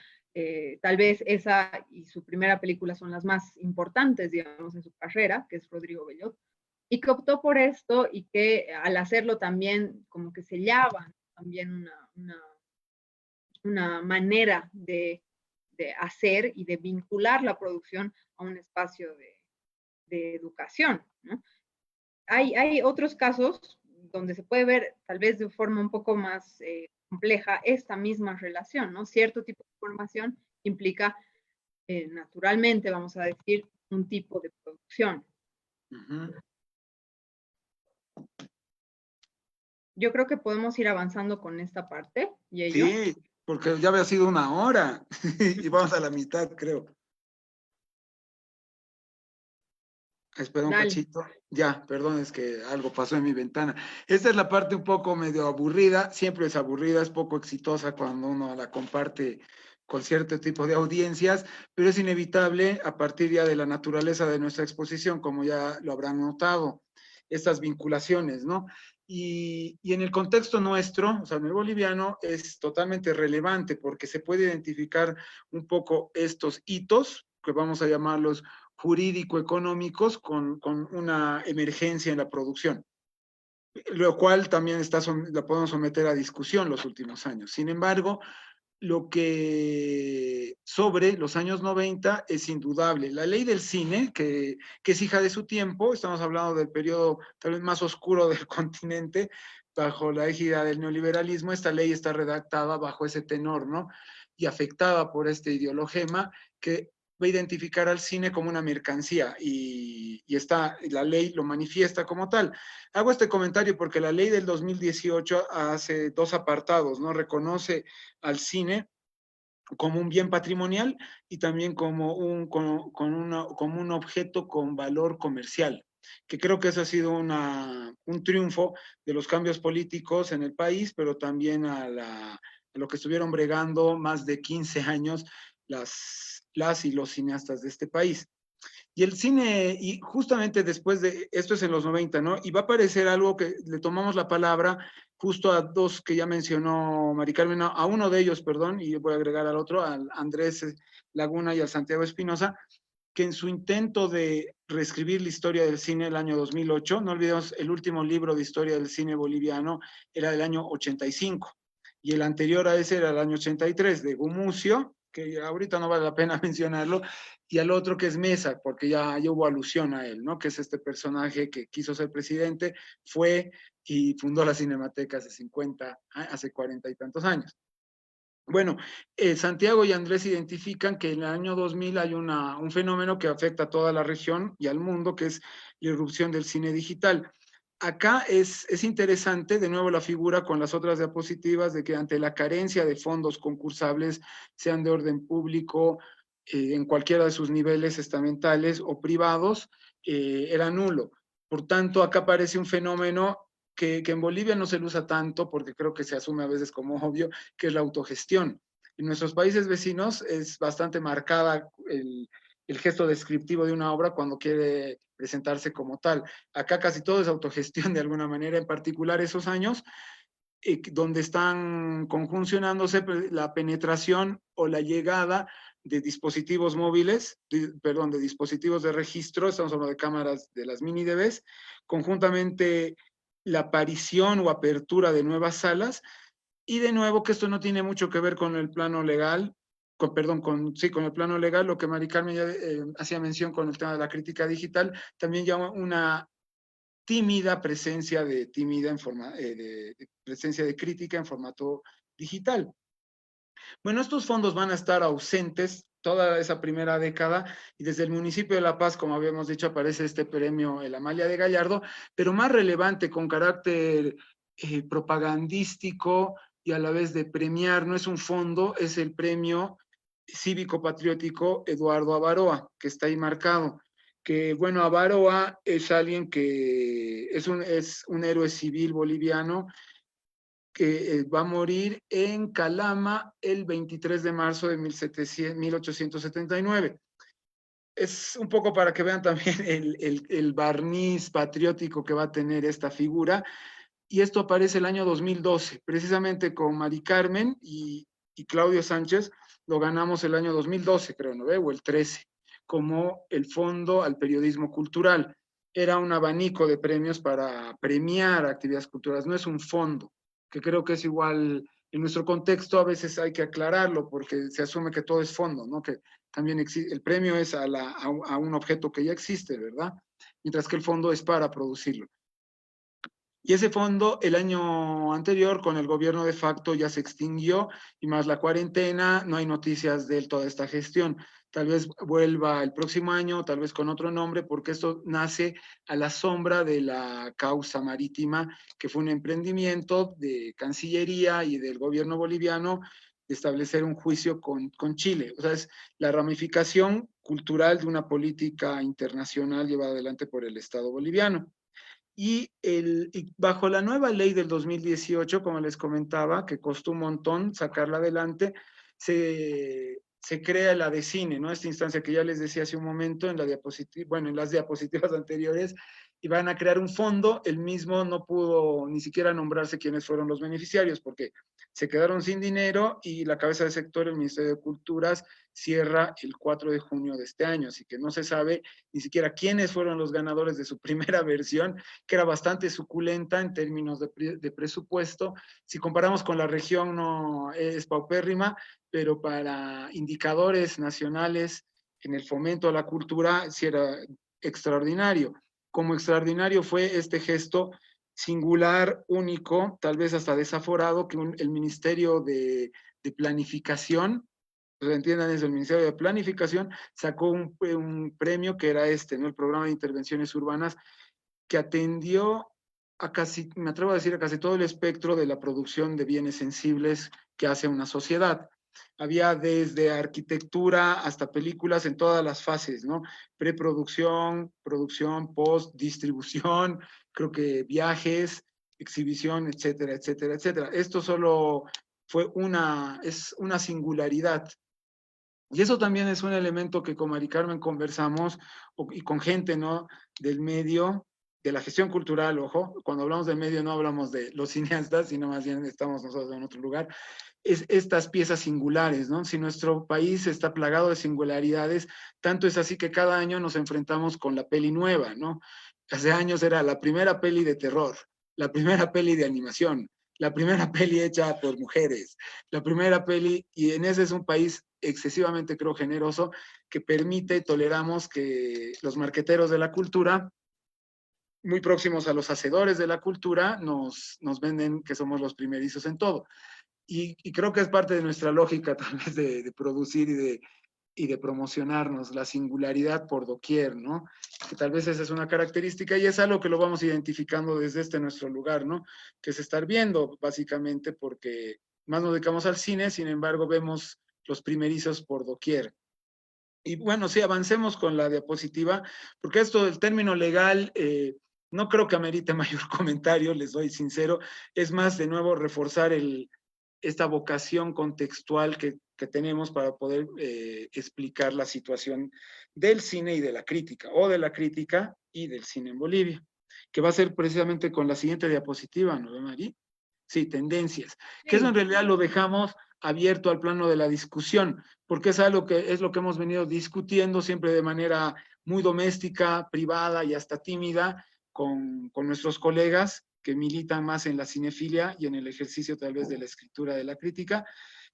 Tal vez esa y su primera película son las más importantes, digamos, en su carrera, que es Rodrigo Bellot, y que optó por esto y que al hacerlo también como que sellaban también una manera de hacer y de vincular la producción a un espacio de educación, ¿no? Hay otros casos donde se puede ver tal vez de forma un poco más compleja esta misma relación, ¿no? Cierto tipo de formación implica naturalmente, vamos a decir, un tipo de producción. Uh-huh. Yo creo que podemos ir avanzando con esta parte. ¿Y ello? Sí, porque ya había sido 1 hora y vamos a la mitad, creo. Espera un Dale. cachito. Ya, perdón, es que algo pasó en mi ventana. Esta es la parte un poco medio aburrida, siempre es aburrida, es poco exitosa cuando uno la comparte con cierto tipo de audiencias, pero es inevitable a partir ya de la naturaleza de nuestra exposición, como ya lo habrán notado, estas vinculaciones, ¿no? Y en el contexto nuestro, o sea, en el boliviano, es totalmente relevante porque se puede identificar un poco estos hitos, que vamos a llamarlos jurídico-económicos, con una emergencia en la producción, lo cual también la podemos someter a discusión los últimos años. Sin embargo, lo que sobre los años 90 es indudable. La ley del cine, que es hija de su tiempo, estamos hablando del periodo tal vez más oscuro del continente, bajo la égida del neoliberalismo, esta ley está redactada bajo ese tenor, ¿no? Y afectada por este ideologema que va a identificar al cine como una mercancía y la ley lo manifiesta como tal. Hago este comentario porque la ley del 2018 hace 2 apartados, ¿no? Reconoce al cine como un bien patrimonial y también como un objeto con valor comercial, que creo que eso ha sido un triunfo de los cambios políticos en el país, pero también a lo que estuvieron bregando más de 15 años las y los cineastas de este país. Y el cine, y justamente después de, esto es en los 90, ¿no? Y va a aparecer algo que le tomamos la palabra justo a dos que ya mencionó Mari Carmen, a uno de ellos, perdón, y yo voy a agregar al otro, al Andrés Laguna y al Santiago Espinosa, que en su intento de reescribir la historia del cine el año 2008, no olvidemos, el último libro de historia del cine boliviano era del año 85, y el anterior a ese era el año 83, de Gumucio, que ahorita no vale la pena mencionarlo, y al otro que es Mesa, porque ya hubo alusión a él, ¿no? Que es este personaje que quiso ser presidente, fue y fundó la Cinemateca hace 40 y tantos años. Bueno, Santiago y Andrés identifican que en el año 2000 hay un fenómeno que afecta a toda la región y al mundo, que es la irrupción del cine digital. Acá es interesante, de nuevo, la figura con las otras diapositivas de que ante la carencia de fondos concursables, sean de orden público, en cualquiera de sus niveles estamentales o privados, era nulo. Por tanto, acá aparece un fenómeno que en Bolivia no se lo usa tanto, porque creo que se asume a veces como obvio, que es la autogestión. En nuestros países vecinos es bastante marcada el gesto descriptivo de una obra cuando quiere presentarse como tal. Acá casi todo es autogestión de alguna manera, en particular esos años, donde están conjuncionándose la penetración o la llegada de dispositivos móviles, de dispositivos de registro, estamos hablando de cámaras de las mini DVs, conjuntamente la aparición o apertura de nuevas salas, y de nuevo que esto no tiene mucho que ver con el plano legal, con el plano legal, lo que Mari Carmen ya hacía mención con el tema de la crítica digital, también llama una tímida presencia de presencia de crítica en formato digital. Bueno, estos fondos van a estar ausentes toda esa primera década y desde el municipio de La Paz, como habíamos dicho, aparece este premio, el Amalia de Gallardo, pero más relevante, con carácter propagandístico y a la vez de premiar, no es un fondo, es el premio cívico-patriótico Eduardo Avaroa, que está ahí marcado. Que bueno, Avaroa es alguien que es un héroe civil boliviano que va a morir en Calama el 23 de marzo de 1879. Es un poco para que vean también el barniz patriótico que va a tener esta figura. Y esto aparece el año 2012, precisamente con Mari Carmen y Claudio Sánchez, lo ganamos el año 2012, creo, ¿no? O el 13, como el Fondo al Periodismo Cultural. Era un abanico de premios para premiar actividades culturales, no es un fondo, que creo que es igual, en nuestro contexto a veces hay que aclararlo porque se asume que todo es fondo, ¿no? Que también el premio es a un objeto que ya existe, ¿verdad? Mientras que el fondo es para producirlo. Y ese fondo el año anterior con el gobierno de facto ya se extinguió y más la cuarentena, no hay noticias de toda esta gestión. Tal vez vuelva el próximo año, tal vez con otro nombre, porque esto nace a la sombra de la causa marítima, que fue un emprendimiento de Cancillería y del gobierno boliviano de establecer un juicio con Chile. O sea, es la ramificación cultural de una política internacional llevada adelante por el Estado boliviano. Y bajo la nueva ley del 2018, como les comentaba, que costó un montón sacarla adelante, se crea la ADECINE, ¿no? Esta instancia que ya les decía hace un momento en las diapositivas anteriores, y van a crear un fondo. El mismo no pudo ni siquiera nombrarse quiénes fueron los beneficiarios, porque se quedaron sin dinero y la cabeza de sector, el Ministerio de Culturas, cierra el 4 de junio de este año, así que no se sabe ni siquiera quiénes fueron los ganadores de su primera versión, que era bastante suculenta en términos de presupuesto. Si comparamos con la región, no es paupérrima, pero para indicadores nacionales en el fomento a la cultura, sí era extraordinario. Como extraordinario fue este gesto singular, único, tal vez hasta desaforado, que el Ministerio de Planificación, entiendan eso, el Ministerio de Planificación sacó un premio que era ¿no? El Programa de Intervenciones Urbanas, que atendió a casi, me atrevo a decir, a casi todo el espectro de la producción de bienes sensibles que hace una sociedad. Había desde arquitectura hasta películas en todas las fases, ¿no? Preproducción, producción, post, distribución, creo que viajes, exhibición, etcétera, etcétera, etcétera. Esto solo es una singularidad. Y eso también es un elemento que con Mari Carmen conversamos y con gente, ¿no? Del medio, de la gestión cultural, ojo, cuando hablamos del medio no hablamos de los cineastas, sino más bien estamos nosotros en otro lugar, es estas piezas singulares, ¿no? Si nuestro país está plagado de singularidades, tanto es así que cada año nos enfrentamos con la peli nueva, ¿no? Hace años era la primera peli de terror, la primera peli de animación, la primera peli hecha por mujeres, la primera peli, y en ese es un país excesivamente, creo, generoso, que permite, toleramos que los marqueteros de la cultura, muy próximos a los hacedores de la cultura, nos venden que somos los primerizos en todo. Y creo que es parte de nuestra lógica, tal vez, de producir y de promocionarnos, la singularidad por doquier, ¿no? Que tal vez esa es una característica y es algo que lo vamos identificando desde nuestro lugar, ¿no? Que es estar viendo, básicamente, porque más nos dedicamos al cine, sin embargo, vemos los primerizos por doquier. Y bueno, sí, avancemos con la diapositiva, porque esto del término legal, no creo que amerite mayor comentario, les soy sincero, es más, de nuevo, reforzar esta vocación contextual que tenemos para poder explicar la situación del cine y de la crítica, o de la crítica y del cine en Bolivia, que va a ser precisamente con la siguiente diapositiva, ¿no ve, Mari? Sí, tendencias. Sí. Que eso en realidad lo dejamos abierto al plano de la discusión, porque es algo que es lo que hemos venido discutiendo siempre de manera muy doméstica, privada y hasta tímida con nuestros colegas que militan más en la cinefilia y en el ejercicio tal vez de la escritura de la crítica,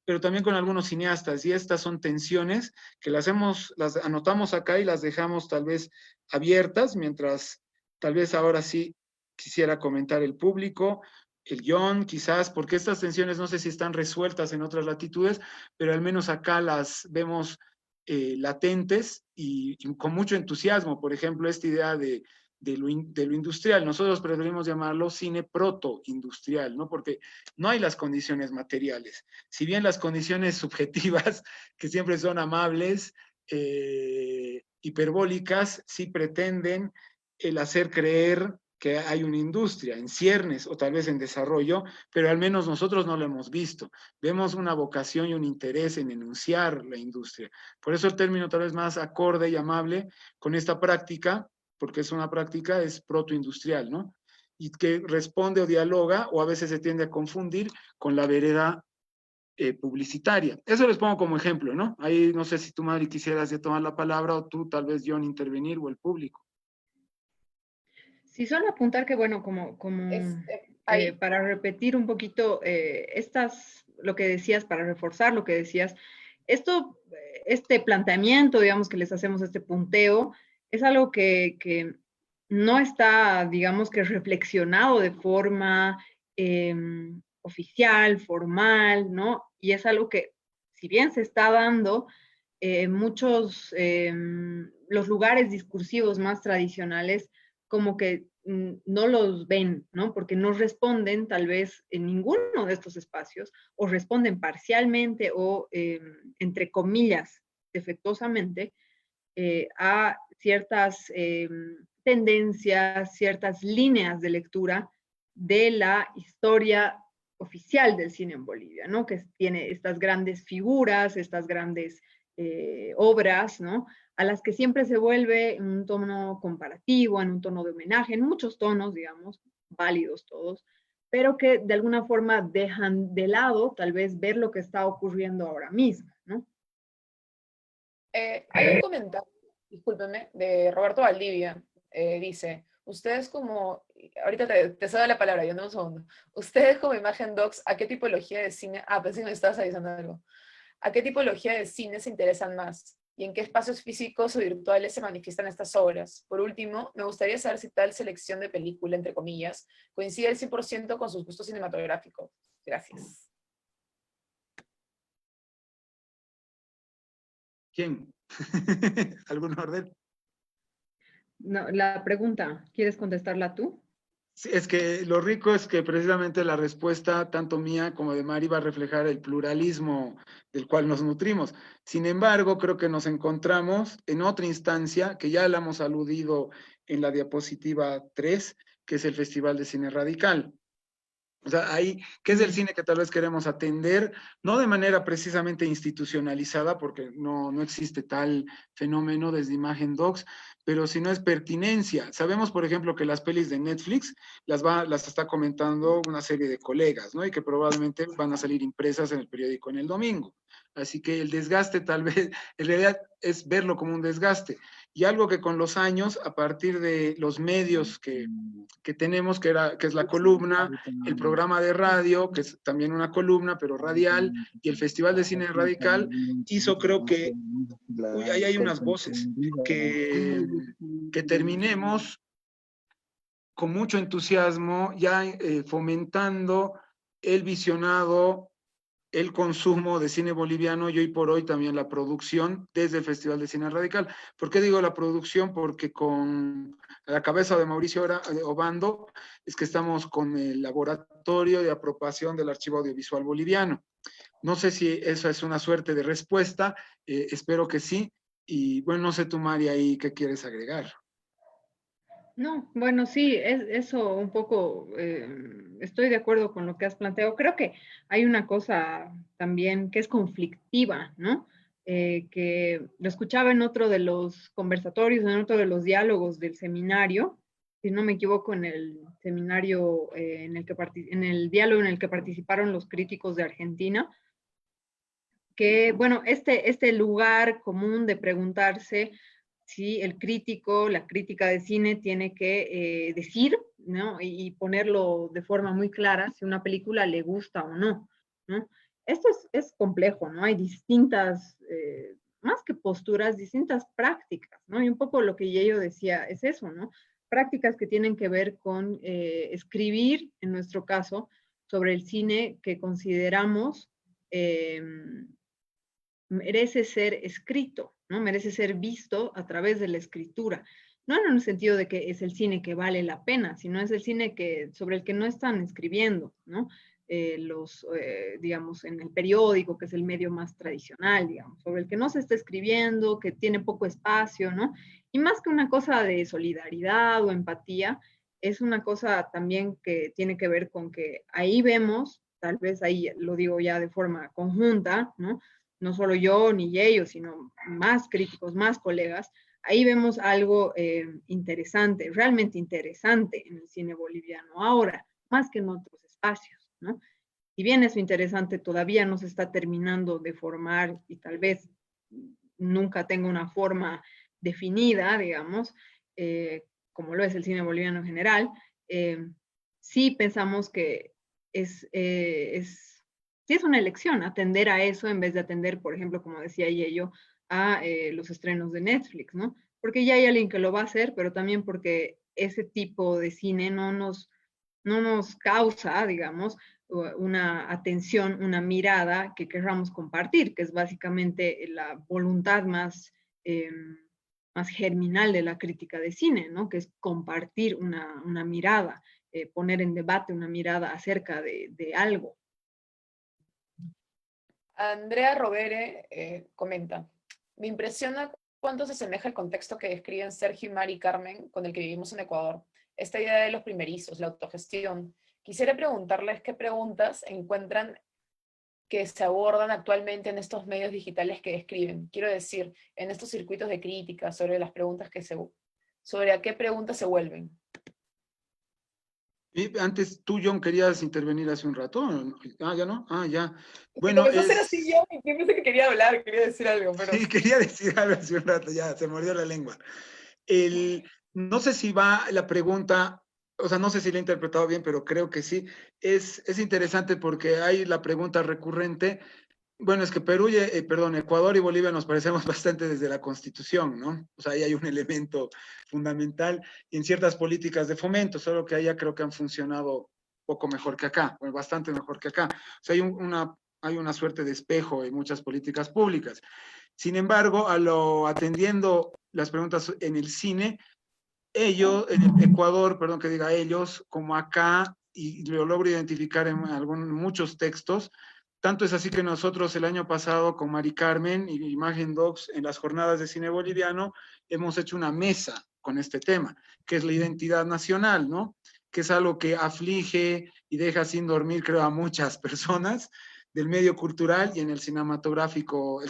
pero también con algunos cineastas, y estas son tensiones que las anotamos acá y las dejamos tal vez abiertas, mientras tal vez ahora sí quisiera comentar el público, el guión quizás, porque estas tensiones no sé si están resueltas en otras latitudes, pero al menos acá las vemos latentes y con mucho entusiasmo. Por ejemplo, esta idea de lo industrial. Nosotros preferimos llamarlo cine proto-industrial, ¿no? Porque no hay las condiciones materiales. Si bien las condiciones subjetivas, que siempre son amables, hiperbólicas, sí pretenden el hacer creer que hay una industria en ciernes o tal vez en desarrollo, pero al menos nosotros no lo hemos visto. Vemos una vocación y un interés en enunciar la industria. Por eso el término tal vez más acorde y amable con esta práctica, porque es una práctica, es protoindustrial, ¿no? Y que responde o dialoga, o a veces se tiende a confundir con la vereda publicitaria. Eso les pongo como ejemplo, ¿no? Ahí no sé si tú, Madre, quisieras ya tomar la palabra, o tú, tal vez, John, intervenir, o el público. Sí, solo apuntar que, bueno, para repetir un poquito lo que decías, para reforzar lo que decías, este planteamiento, digamos, que les hacemos, este punteo, es algo que no está, digamos, que reflexionado de forma oficial, formal, ¿no? Y es algo que, si bien se está dando, los lugares discursivos más tradicionales como que no los ven, ¿no? Porque no responden tal vez en ninguno de estos espacios o responden parcialmente o, entre comillas, defectuosamente a ciertas tendencias, ciertas líneas de lectura de la historia oficial del cine en Bolivia, ¿no? Que tiene estas grandes figuras, estas grandes obras, ¿no? A las que siempre se vuelve en un tono comparativo, en un tono de homenaje, en muchos tonos, digamos, válidos todos, pero que de alguna forma dejan de lado tal vez ver lo que está ocurriendo ahora mismo, ¿no? Hay un comentario, discúlpeme, de Roberto Valdivia. Dice, ustedes como, ahorita te cedo la palabra, yo no un segundo. Ustedes como Imagen Docs, ¿a qué tipología de cine, pensé que me estabas avisando algo. ¿A qué tipología de cine se interesan más? ¿Y en qué espacios físicos o virtuales se manifiestan estas obras? Por último, me gustaría saber si tal selección de película, entre comillas, coincide al 100% con sus gustos cinematográficos. Gracias. ¿Quién? ¿Algún orden? No, la pregunta, ¿quieres contestarla tú? Sí, es que lo rico es que precisamente la respuesta, tanto mía como de Mari, va a reflejar el pluralismo del cual nos nutrimos. Sin embargo, creo que nos encontramos en otra instancia, que ya la hemos aludido en la diapositiva 3, que es el Festival de Cine Radical. O sea, ahí, ¿qué es el cine que tal vez queremos atender? No de manera precisamente institucionalizada, porque no existe tal fenómeno desde Imagen Docs, pero si no es pertinencia. Sabemos, por ejemplo, que las pelis de Netflix las está comentando una serie de colegas, ¿no? Y que probablemente van a salir impresas en el periódico en el domingo. Así que el desgaste tal vez, en realidad es verlo como un desgaste. Y algo que con los años, a partir de los medios que tenemos, que es la columna, el programa de radio, que es también una columna, pero radial, y el Festival de Cine Radical, hizo creo que, uy, ahí hay unas voces, que terminemos con mucho entusiasmo, ya fomentando el visionado, el consumo de cine boliviano y hoy por hoy también la producción desde el Festival de Cine Radical. ¿Por qué digo la producción? Porque con la cabeza de Mauricio Obando es que estamos con el laboratorio de apropiación del archivo audiovisual boliviano. No sé si eso es una suerte de respuesta, espero que sí. Y bueno, no sé tú, María, ahí qué quieres agregar. No, bueno, sí, eso un poco, estoy de acuerdo con lo que has planteado. Creo que hay una cosa también que es conflictiva, ¿no? Que lo escuchaba en otro de los conversatorios, en otro de los diálogos del seminario, si no me equivoco, en el seminario, en el diálogo en el que participaron los críticos de Argentina, que, bueno, este lugar común de preguntarse si el crítico, la crítica de cine tiene que decir, ¿no? Y ponerlo de forma muy clara si una película le gusta o no, ¿no? Esto es complejo, ¿no? Hay distintas, más que posturas, distintas prácticas, ¿no? Y un poco lo que Yello decía es eso, ¿no? Prácticas que tienen que ver con escribir, en nuestro caso, sobre el cine que consideramos merece ser escrito, ¿no? Merece ser visto a través de la escritura. No en el sentido de que es el cine que vale la pena, sino es el cine sobre el que no están escribiendo, ¿no? Digamos, en el periódico, que es el medio más tradicional, digamos, sobre el que no se está escribiendo, que tiene poco espacio, ¿no? Y más que una cosa de solidaridad o empatía, es una cosa también que tiene que ver con que ahí vemos, tal vez ahí lo digo ya de forma conjunta, ¿no? No solo yo ni ellos, sino más críticos, más colegas, ahí vemos algo interesante, realmente interesante en el cine boliviano ahora, más que en otros espacios, ¿no? Si bien eso interesante todavía no se está terminando de formar y tal vez nunca tenga una forma definida, digamos, como lo es el cine boliviano en general, sí pensamos que sí es una elección atender a eso en vez de atender, por ejemplo, como decía Yello, a los estrenos de Netflix, ¿no? Porque ya hay alguien que lo va a hacer, pero también porque ese tipo de cine no nos causa, digamos, una atención, una mirada que querramos compartir, que es básicamente la voluntad más germinal de la crítica de cine, ¿no? Que es compartir una mirada, poner en debate una mirada acerca de algo. Andrea Rovere comenta, me impresiona cuánto se asemeja el contexto que describen Sergio, Mari y Carmen con el que vivimos en Ecuador. Esta idea de los primerizos, la autogestión. Quisiera preguntarles qué preguntas encuentran que se abordan actualmente en estos medios digitales que describen. Quiero decir, en estos circuitos de crítica sobre las preguntas sobre a qué preguntas se vuelven. Y antes tú, John, querías intervenir hace un rato. Ah, ya no. Ah, ya. Bueno, comenzó a ser así yo pensé que quería hablar, quería decir algo, pero... Sí, quería decir algo hace un rato, ya, se mordió la lengua. No sé si va la pregunta, o sea, no sé si la he interpretado bien, pero creo que sí. Es interesante porque hay la pregunta recurrente. Bueno, es que Ecuador y Bolivia nos parecemos bastante desde la Constitución, ¿no? O sea, ahí hay un elemento fundamental y en ciertas políticas de fomento, solo que allá creo que han funcionado poco mejor que acá, o bastante mejor que acá. O sea, hay una suerte de espejo en muchas políticas públicas. Sin embargo, atendiendo las preguntas en el cine, ellos, en Ecuador, perdón que diga ellos, como acá, y lo logro identificar en muchos textos. Tanto es así que nosotros el año pasado con Mari Carmen y Imagen Docs en las jornadas de cine boliviano hemos hecho una mesa con este tema, que es la identidad nacional, ¿no? Que es algo que aflige y deja sin dormir, creo, a muchas personas del medio cultural, y en el cinematográfico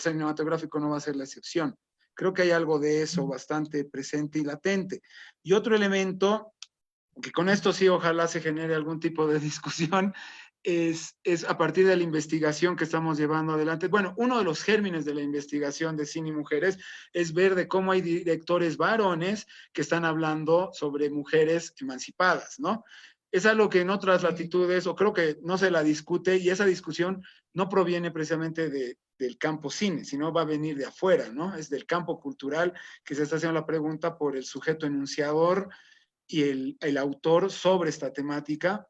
no va a ser la excepción. Creo que hay algo de eso bastante presente y latente. Y otro elemento, que con esto sí ojalá se genere algún tipo de discusión, es a partir de la investigación que estamos llevando adelante. Bueno, uno de los gérmenes de la investigación de cine y mujeres es ver de cómo hay directores varones que están hablando sobre mujeres emancipadas, ¿no? Es algo que en otras latitudes, o creo que no se la discute, y esa discusión no proviene precisamente del campo cine, sino va a venir de afuera, ¿no? Es del campo cultural que se está haciendo la pregunta por el sujeto enunciador y el autor sobre esta temática.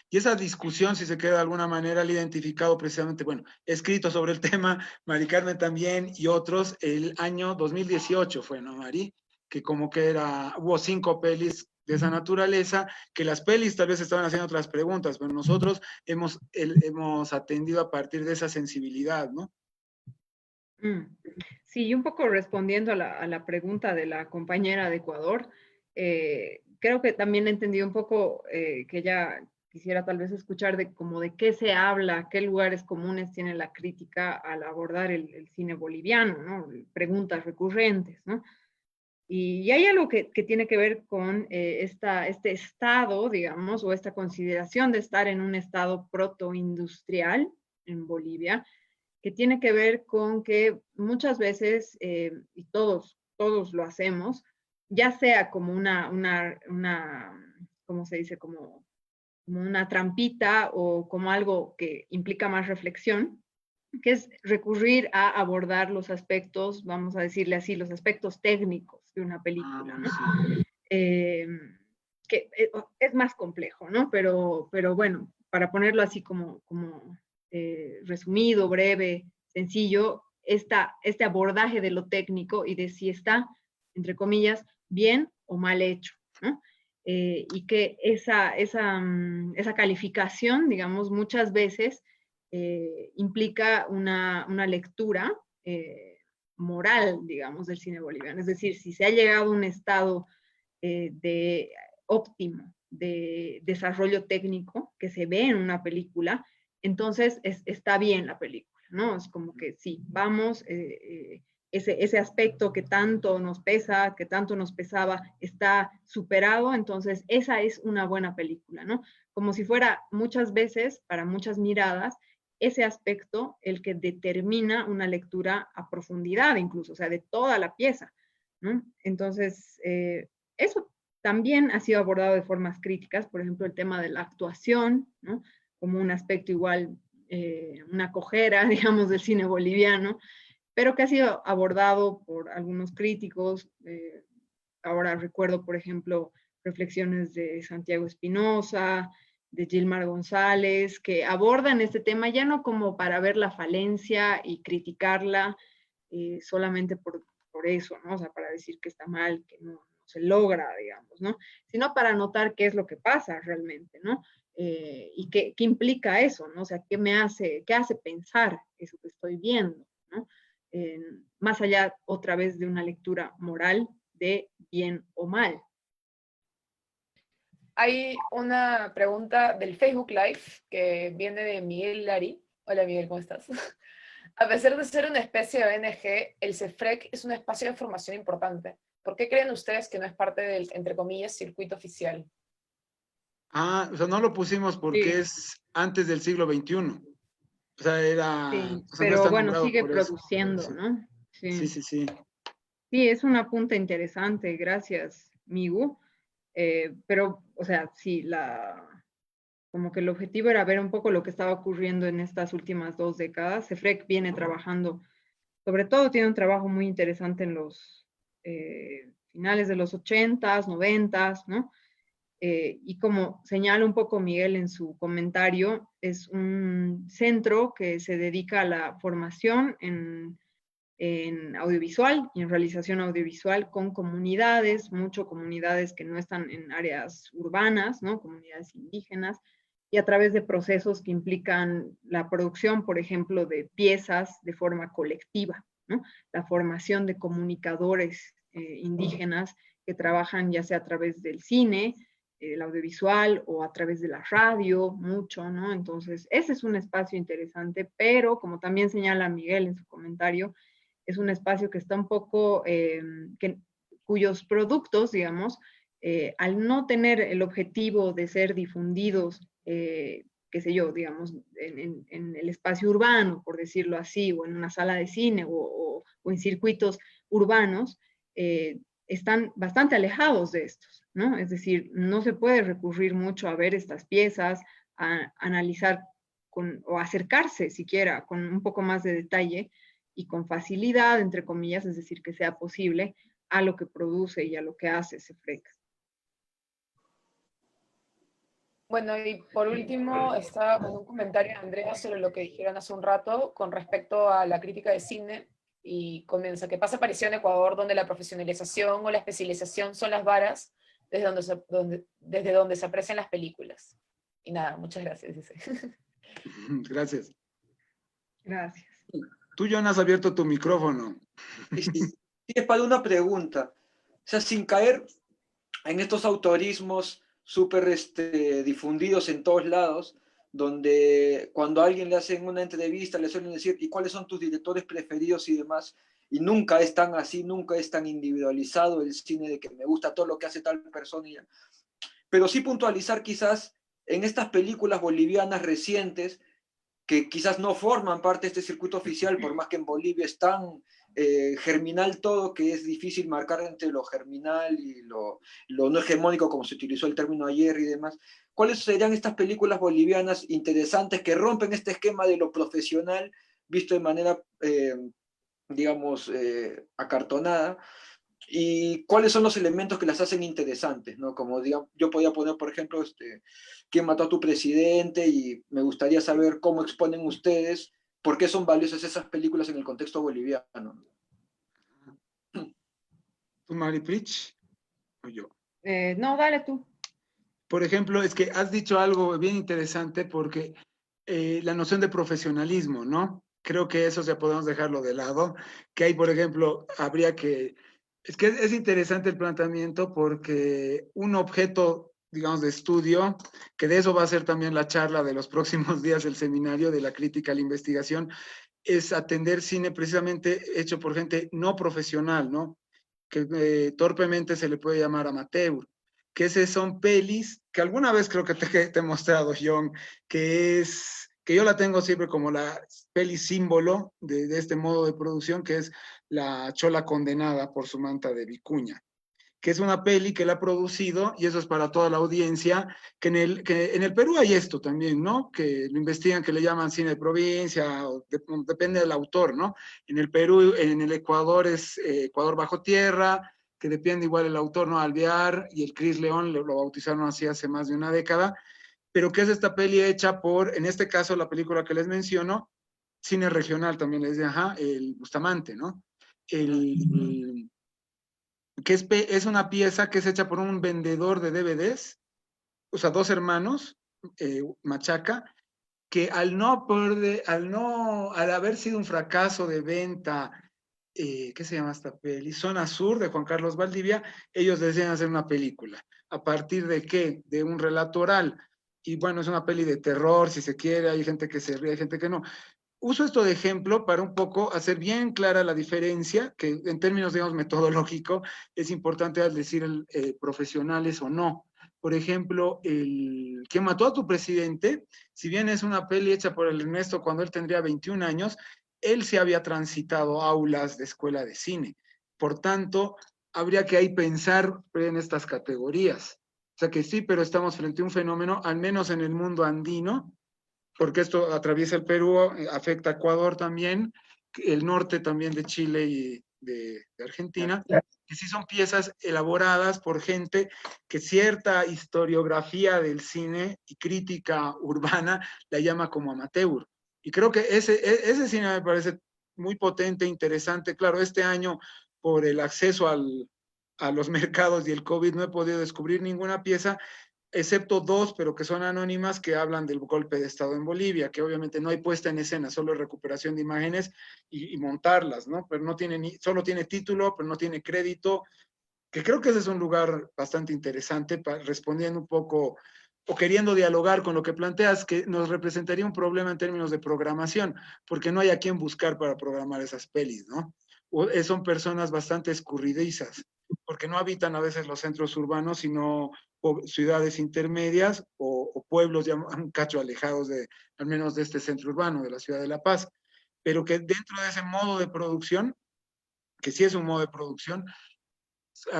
Y esa discusión, si se queda de alguna manera, el identificado precisamente, bueno, escrito sobre el tema, Mari Carmen también y otros, el año 2018 fue, ¿no, Mari? Que como que hubo 5 pelis de esa naturaleza, que las pelis tal vez estaban haciendo otras preguntas, pero nosotros hemos atendido a partir de esa sensibilidad, ¿no? Sí, y un poco respondiendo a la pregunta de la compañera de Ecuador, creo que también entendí un poco que ella quisiera tal vez escuchar de como de qué se habla, qué lugares comunes tiene la crítica al abordar el cine boliviano, ¿no? Preguntas recurrentes, ¿no? Y hay algo que tiene que ver con este estado, digamos, o esta consideración de estar en un estado protoindustrial en Bolivia, que tiene que ver con que muchas veces, y todos lo hacemos, ya sea como ¿cómo se dice? Como una trampita o como algo que implica más reflexión, que es recurrir a abordar los aspectos, vamos a decirle así, los aspectos técnicos de una película, ¿no? Sí. Que es más complejo, ¿no? Pero bueno, para ponerlo así como resumido, breve, sencillo, este abordaje de lo técnico y de si está, entre comillas, bien o mal hecho, ¿no? Y que esa calificación, digamos, muchas veces implica una lectura moral, digamos, del cine boliviano. Es decir, si se ha llegado a un estado de óptimo de desarrollo técnico que se ve en una película, entonces está bien la película, ¿no? Es como que sí, vamos, ese aspecto que tanto nos pesa, que tanto nos pesaba, está superado, entonces esa es una buena película, ¿no? Como si fuera muchas veces, para muchas miradas, ese aspecto el que determina una lectura a profundidad, incluso, o sea, de toda la pieza, ¿no? Entonces, eso también ha sido abordado de formas críticas, por ejemplo, el tema de la actuación, ¿no? Como un aspecto igual, una cojera, digamos, del cine boliviano, pero que ha sido abordado por algunos críticos. Ahora recuerdo, por ejemplo, reflexiones de Santiago Espinosa, de Gilmar González, que abordan este tema ya no como para ver la falencia y criticarla solamente por eso, ¿no? O sea, para decir que está mal, que no se logra, digamos, ¿no? Sino para notar qué es lo que pasa realmente, ¿no? Y qué implica eso, ¿no? O sea, qué hace pensar eso que estoy viendo, ¿no? Más allá, otra vez, de una lectura moral de bien o mal. Hay una pregunta del Facebook Live que viene de Miguel Lari. Hola Miguel, ¿cómo estás? A pesar de ser una especie de ONG, el CEFREC es un espacio de formación importante. ¿Por qué creen ustedes que no es parte del, entre comillas, circuito oficial? O sea, no lo pusimos porque Sí, es antes del siglo XXI. O sea, sí, o sea, no pero está bueno, nombrado sigue por eso. produciendo, Sí, ¿no? sí, Sí. sí, sí. Sí, es una punta interesante, gracias, Migu. Pero, o sea, sí, como que el objetivo era ver un poco lo que estaba ocurriendo en estas últimas 2 décadas. CEFREC viene trabajando, sobre todo tiene un trabajo muy interesante en los finales de los 80s, 90s, ¿no? Y como señala un poco Miguel en su comentario, es un centro que se dedica a la formación en en audiovisual y en realización audiovisual con comunidades, mucho comunidades que no están en áreas urbanas, ¿no? Comunidades indígenas, y a través de procesos que implican la producción, por ejemplo, de piezas de forma colectiva, ¿no? La formación de comunicadores indígenas que trabajan ya sea a través del cine, el audiovisual o a través de la radio, mucho, ¿no? Entonces, ese es un espacio interesante, pero como también señala Miguel en su comentario, es un espacio que está un poco, cuyos productos, digamos, al no tener el objetivo de ser difundidos, qué sé yo, digamos, en el espacio urbano, por decirlo así, o en una sala de cine o en circuitos urbanos, están bastante alejados de estos, ¿no? Es decir, no se puede recurrir mucho a ver estas piezas, a analizar o acercarse siquiera con un poco más de detalle y con facilidad, entre comillas, es decir, que sea posible a lo que produce y a lo que hace Cefreca. Bueno, y por último está un comentario de Andrea sobre lo que dijeron hace un rato con respecto a la crítica de cine, y comienza: ¿qué pasa pareció en Ecuador, donde la profesionalización o la especialización son las varas desde donde se aprecian las películas? Y nada, muchas gracias, dice. Gracias. Gracias. Tú, John, has abierto tu micrófono. Sí, es para una pregunta. O sea, sin caer en estos autorismos súper difundidos en todos lados, donde cuando a alguien le hacen una entrevista le suelen decir, ¿y cuáles son tus directores preferidos y demás? Y nunca es tan así, nunca es tan individualizado el cine de que me gusta todo lo que hace tal persona. Y ya. Pero sí puntualizar quizás en estas películas bolivianas recientes, que quizás no forman parte de este circuito oficial, por más que en Bolivia es tan germinal todo, que es difícil marcar entre lo germinal y lo no hegemónico, como se utilizó el término ayer y demás. ¿Cuáles serían estas películas bolivianas interesantes que rompen este esquema de lo profesional, visto de manera, digamos, acartonada? ¿Y cuáles son los elementos que las hacen interesantes, ¿no? Como digamos, yo podía poner, por ejemplo, ¿quién mató a tu presidente? Y me gustaría saber cómo exponen ustedes por qué son valiosas esas películas en el contexto boliviano. ¿Tú, Mariprich? ¿O yo? No, dale tú. Por ejemplo, es que has dicho algo bien interesante porque la noción de profesionalismo, ¿no? Creo que eso ya podemos dejarlo de lado, que hay, por ejemplo, habría que... Es que es interesante el planteamiento porque un objeto, digamos, de estudio, que de eso va a ser también la charla de los próximos días, el seminario de la crítica a la investigación, es atender cine precisamente hecho por gente no profesional, ¿no? Que torpemente se le puede llamar amateur, que son pelis que alguna vez creo que te he mostrado, John, que yo la tengo siempre como la peli símbolo de este modo de producción, que es La Chola Condenada por su manta de Vicuña, que es una peli que la ha producido, y eso es para toda la audiencia, que en el Perú hay esto también, ¿no? Que lo investigan, que le llaman cine de provincia, depende del autor, ¿no? En el Perú, en el Ecuador es Ecuador Bajo Tierra, que depende igual el autor, ¿no? Alvear y el Cris León lo bautizaron así hace más de una década, pero que es esta peli hecha por, en este caso, la película que les menciono, cine regional también les dije, el Bustamante, ¿no? Que es una pieza que es hecha por un vendedor de DVDs, o sea, dos hermanos, Machaca, que al haber sido un fracaso de venta, ¿qué se llama esta peli? Zona Sur, de Juan Carlos Valdivia, ellos deciden hacer una película. ¿A partir de qué? De un relato oral. Y bueno, es una peli de terror, si se quiere, hay gente que se ríe, hay gente que no. Uso esto de ejemplo para un poco hacer bien clara la diferencia, que en términos, digamos, metodológico, es importante decir profesionales o no. Por ejemplo, ¿Quién mató a tu presidente? Si bien es una peli hecha por el Ernesto cuando él tendría 21 años, él sí había transitado aulas de escuela de cine. Por tanto, habría que ahí pensar en estas categorías. O sea que sí, pero estamos frente a un fenómeno, al menos en el mundo andino, porque esto atraviesa el Perú, afecta a Ecuador también, el norte también de Chile y de Argentina, que sí son piezas elaboradas por gente que cierta historiografía del cine y crítica urbana la llama como amateur. Y creo que ese cine me parece muy potente, interesante. Claro, este año, por el acceso a los mercados y el COVID, no he podido descubrir ninguna pieza, excepto dos, pero que son anónimas, que hablan del golpe de Estado en Bolivia, que obviamente no hay puesta en escena, solo recuperación de imágenes y montarlas, ¿no? Pero no tiene solo tiene título, pero no tiene crédito, que creo que ese es un lugar bastante interesante, respondiendo un poco o queriendo dialogar con lo que planteas, que nos representaría un problema en términos de programación, porque no hay a quien buscar para programar esas pelis, ¿no? Son personas bastante escurridizas, porque no habitan a veces los centros urbanos, sino ciudades intermedias o pueblos ya un cacho alejados al menos de este centro urbano, de la ciudad de La Paz, pero que dentro de ese modo de producción, que sí es un modo de producción,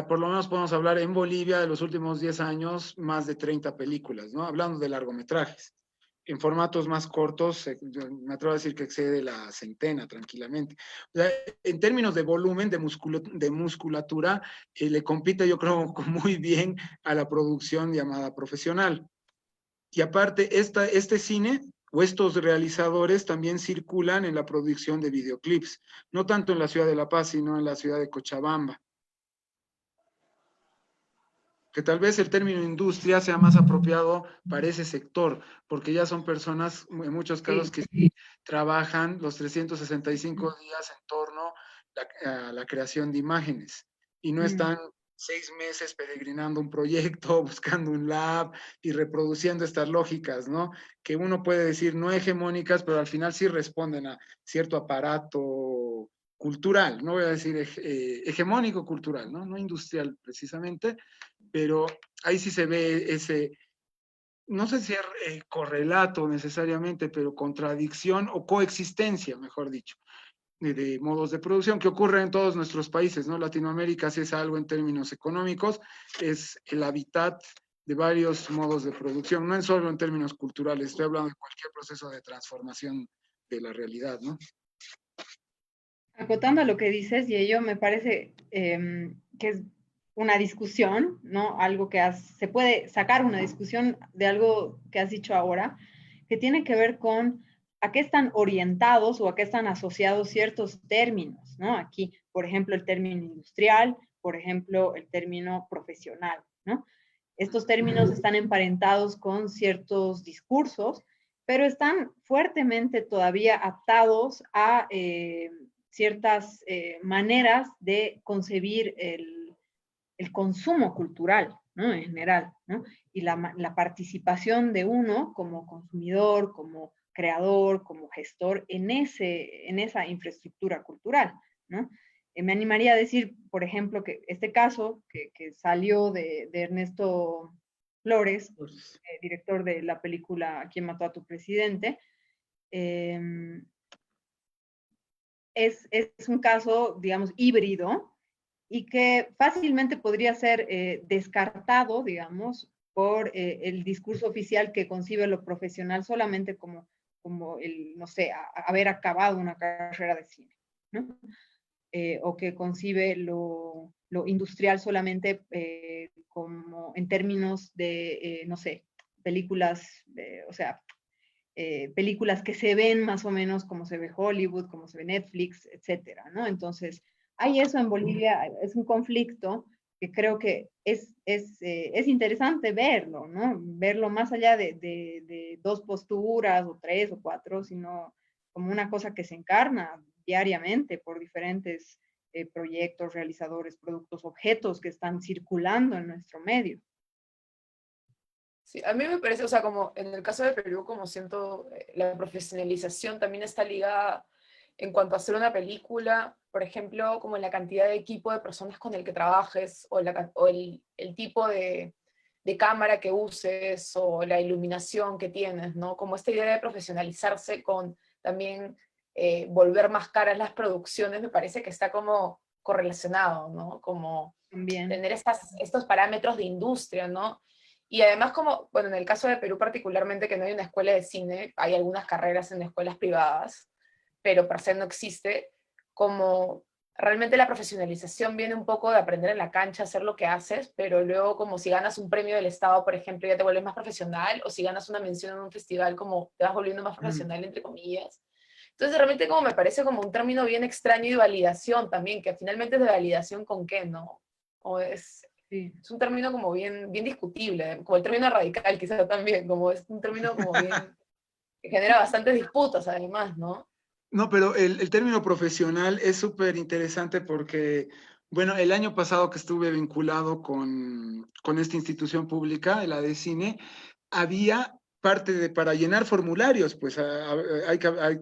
por lo menos podemos hablar en Bolivia de los últimos 10 años, más de 30 películas, ¿no? Hablando de largometrajes. En formatos más cortos, me atrevo a decir que excede la centena tranquilamente. O sea, en términos de volumen, de musculatura, le compite, yo creo, muy bien a la producción llamada profesional. Y aparte, este cine o estos realizadores también circulan en la producción de videoclips, no tanto en la ciudad de La Paz, sino en la ciudad de Cochabamba, que tal vez el término industria sea más apropiado para ese sector, porque ya son personas, en muchos casos, que sí trabajan los 365 días en torno a la creación de imágenes, y no están 6 meses peregrinando un proyecto, buscando un lab y reproduciendo estas lógicas, ¿no? Que uno puede decir no hegemónicas, pero al final sí responden a cierto aparato cultural, no voy a decir hegemónico cultural, ¿no? No industrial precisamente, pero ahí sí se ve ese, no sé si es correlato necesariamente, pero contradicción o coexistencia, mejor dicho, de modos de producción que ocurre en todos nuestros países, ¿no? Latinoamérica, si es algo en términos económicos, es el hábitat de varios modos de producción, no es solo en términos culturales, estoy hablando de cualquier proceso de transformación de la realidad, ¿no? Acotando a lo que dices, y ello me parece que es una discusión, ¿no? Algo que se puede sacar una discusión de algo que has dicho ahora, que tiene que ver con a qué están orientados o a qué están asociados ciertos términos, ¿no? Aquí, por ejemplo, el término industrial, por ejemplo, el término profesional, ¿no? Estos términos están emparentados con ciertos discursos, pero están fuertemente todavía atados a ciertas maneras de concebir el consumo cultural, ¿no? En general, ¿no? Y la participación de uno como consumidor, como creador, como gestor en esa infraestructura cultural, ¿no? Me animaría a decir, por ejemplo, que este caso que salió de Ernesto Flores, director de la película ¿Quién mató a tu presidente? Es un caso, digamos, híbrido y que fácilmente podría ser descartado, digamos, por el discurso oficial que concibe lo profesional solamente como el, no sé, haber acabado una carrera de cine, ¿no? O que concibe lo industrial solamente como en términos de, no sé, películas, o sea, películas que se ven más o menos como se ve Hollywood, como se ve Netflix, etcétera, ¿no? Entonces, hay eso en Bolivia, es un conflicto que creo que es interesante verlo, ¿no? Verlo más allá de dos posturas o tres o cuatro, sino como una cosa que se encarna diariamente por diferentes proyectos, realizadores, productos, objetos que están circulando en nuestro medio. Sí, a mí me parece, o sea, como en el caso de Perú, como siento, la profesionalización también está ligada en cuanto a hacer una película, por ejemplo, como la cantidad de equipo de personas con el que trabajes, o el tipo de cámara que uses, o la iluminación que tienes, ¿no? Como esta idea de profesionalizarse con también volver más caras las producciones, me parece que está como correlacionado, ¿no? Como También. tener estos parámetros de industria, ¿no? Y además como, bueno, en el caso de Perú particularmente, que no hay una escuela de cine, hay algunas carreras en escuelas privadas, pero per se no existe, como realmente la profesionalización viene un poco de aprender en la cancha, hacer lo que haces, pero luego como si ganas un premio del Estado, por ejemplo, ya te vuelves más profesional, o si ganas una mención en un festival, como te vas volviendo más profesional, entre comillas. Entonces realmente como me parece como un término bien extraño y validación también, que finalmente es de validación con qué, ¿no? O es un término como bien, bien discutible, como el término radical quizás también, como es un término como bien, que genera bastantes disputas además, ¿no? No, pero el término profesional es súper interesante porque, bueno, el año pasado que estuve vinculado con esta institución pública, la de cine, había parte de, para llenar formularios, pues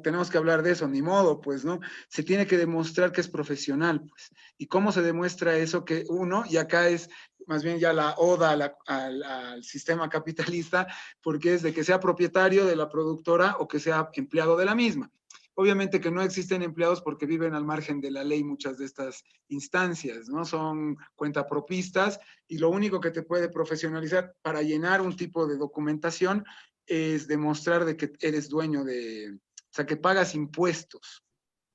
tenemos que hablar de eso, ni modo, pues, ¿no? Se tiene que demostrar que es profesional, pues. ¿Y cómo se demuestra eso? Que uno, y acá es más bien ya la oda al sistema capitalista, porque es de que sea propietario de la productora o que sea empleado de la misma. Obviamente que no existen empleados porque viven al margen de la ley muchas de estas instancias, ¿no? Son cuentapropistas y lo único que te puede profesionalizar para llenar un tipo de documentación es demostrar de que eres dueño de, o sea, que pagas impuestos.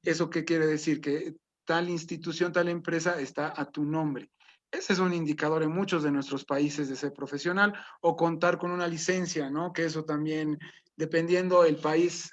¿Eso qué quiere decir? Que tal institución, tal empresa está a tu nombre. Ese es un indicador en muchos de nuestros países de ser profesional o contar con una licencia, ¿no? Que eso también, dependiendo el país,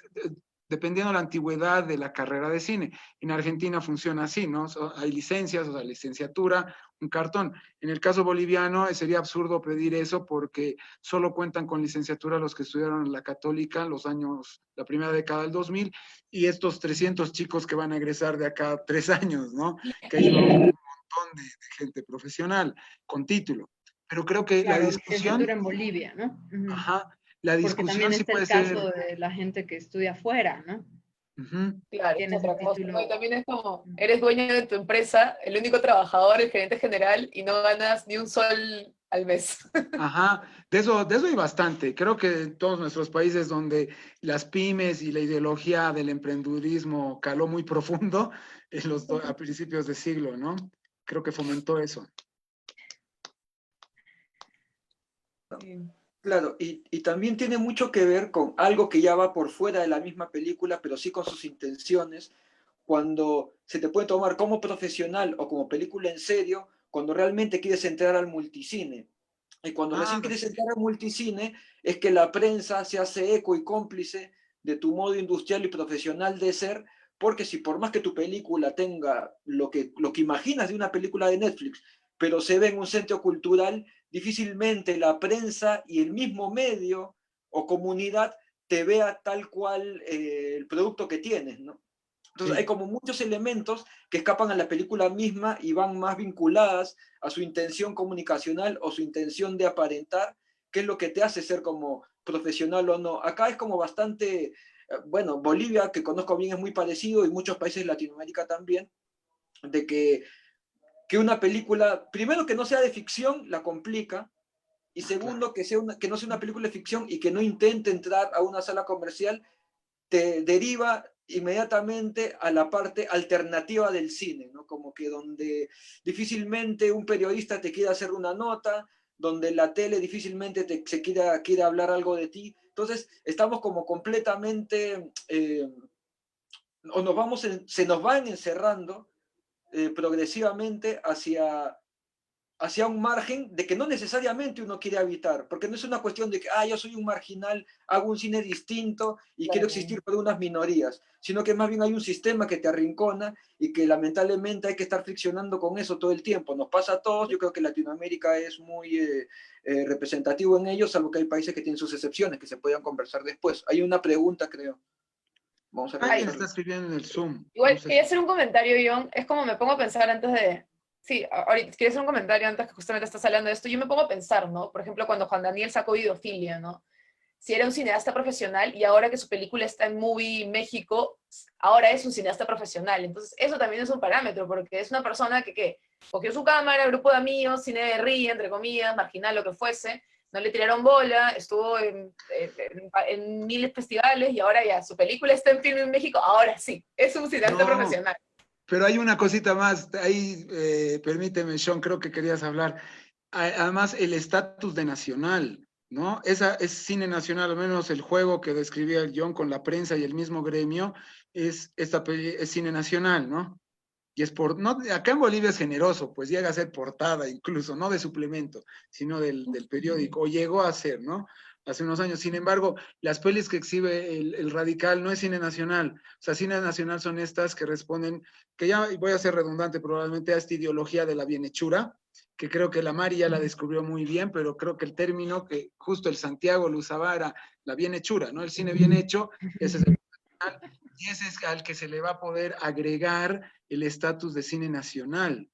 dependiendo la antigüedad de la carrera de cine. En Argentina funciona así, ¿no? Hay licencias, o sea, licenciatura, un cartón. En el caso boliviano sería absurdo pedir eso porque solo cuentan con licenciatura los que estudiaron en la Católica los años, la primera década del 2000, y estos 300 chicos que van a egresar de acá 3 años, ¿no? Que hay un montón de gente profesional con título. Pero creo que Claro, la discusión, licenciatura en Bolivia, ¿no? Ujú. ajá, la Porque discusión también sí está puede el ser, caso de la gente que estudia afuera, ¿no? Claro, es Tienes el otra cosa, ¿no? Y título. también es como, eres dueño de tu empresa, el único trabajador, el gerente general, y no ganas ni un sol al mes. ajá, de eso hay bastante. Creo que en todos nuestros países donde las pymes y la ideología del emprendurismo caló muy profundo a principios de siglo, ¿no? Creo que fomentó eso. Sí. Claro, y también tiene mucho que ver con algo que ya va por fuera de la misma película, pero sí con sus intenciones, cuando se te puede tomar como profesional o como película en serio, cuando realmente quieres entrar al multicine. Y cuando Ah, recién quieres sí. entrar al multicine, es que la prensa se hace eco y cómplice de tu modo industrial y profesional de ser, porque si por más que tu película tenga lo que imaginas de una película de Netflix, pero se ve en un centro cultural, difícilmente la prensa y el mismo medio o comunidad te vea tal cual el producto que tienes, ¿no? Entonces hay Sí. como muchos elementos que escapan a la película misma y van más vinculadas a su intención comunicacional o su intención de aparentar, qué es lo que te hace ser como profesional o no. Acá es como bastante, bueno, Bolivia, que conozco bien, es muy parecido y muchos países de Latinoamérica también, de que una película, primero que no sea de ficción, la complica, y Ah, claro. segundo que no sea una película de ficción y que no intente entrar a una sala comercial, te deriva inmediatamente a la parte alternativa del cine, ¿no? Como que donde difícilmente un periodista te quiera hacer una nota, donde la tele difícilmente se quiera hablar algo de ti. Entonces, estamos como completamente, o se nos van encerrando progresivamente hacia un margen de que no necesariamente uno quiere habitar, porque no es una cuestión de que, yo soy un marginal, hago un cine distinto y quiero Claro. existir por unas minorías, sino que más bien hay un sistema que te arrincona y que lamentablemente hay que estar friccionando con eso todo el tiempo. Nos pasa a todos, yo creo que Latinoamérica es muy representativo en ello, salvo que hay países que tienen sus excepciones, que se podrían conversar después. Hay una pregunta, creo. Vamos a Alguien está revisarla. escribiendo en el Zoom. No Igual, sé quería si. hacer un comentario, John. Es como me pongo a pensar antes de... Sí, ahorita quería hacer un comentario antes que justamente estás hablando de esto. Yo me pongo a pensar, ¿no? Por ejemplo, cuando Juan Daniel sacó Videofilia, ¿no? Si era un cineasta profesional y ahora que su película está en Movie México, ahora es un cineasta profesional. Entonces, eso también es un parámetro, porque es una persona que, ¿qué? Cogió su cámara, grupo de amigos, cine de ría, entre comillas, marginal, lo que fuese, no le tiraron bola, estuvo en miles de festivales y ahora ya, su película está en Film en México, ahora sí, es un cineasta No, profesional. pero hay una cosita más. Ahí, permíteme, Sean, creo que querías hablar. Además, el estatus de nacional, ¿no? Esa es cine nacional, al menos el juego que describía el John con la prensa y el mismo gremio, es cine nacional, ¿no? Y es no, acá en Bolivia es generoso, pues llega a ser portada incluso, no de suplemento, sino del periódico, o llegó a ser, ¿no? hace unos años. Sin embargo, las pelis que exhibe el Radical no es cine nacional. O sea, cine nacional son estas que responden, que ya voy a ser redundante probablemente, a esta ideología de la bienhechura, que creo que la Mari ya la descubrió muy bien, pero creo que el término que justo el Santiago lo usaba era la bienhechura, ¿no? El cine bien hecho, ese es el nacional, y ese es al que se le va a poder agregar el estatus de cine nacional.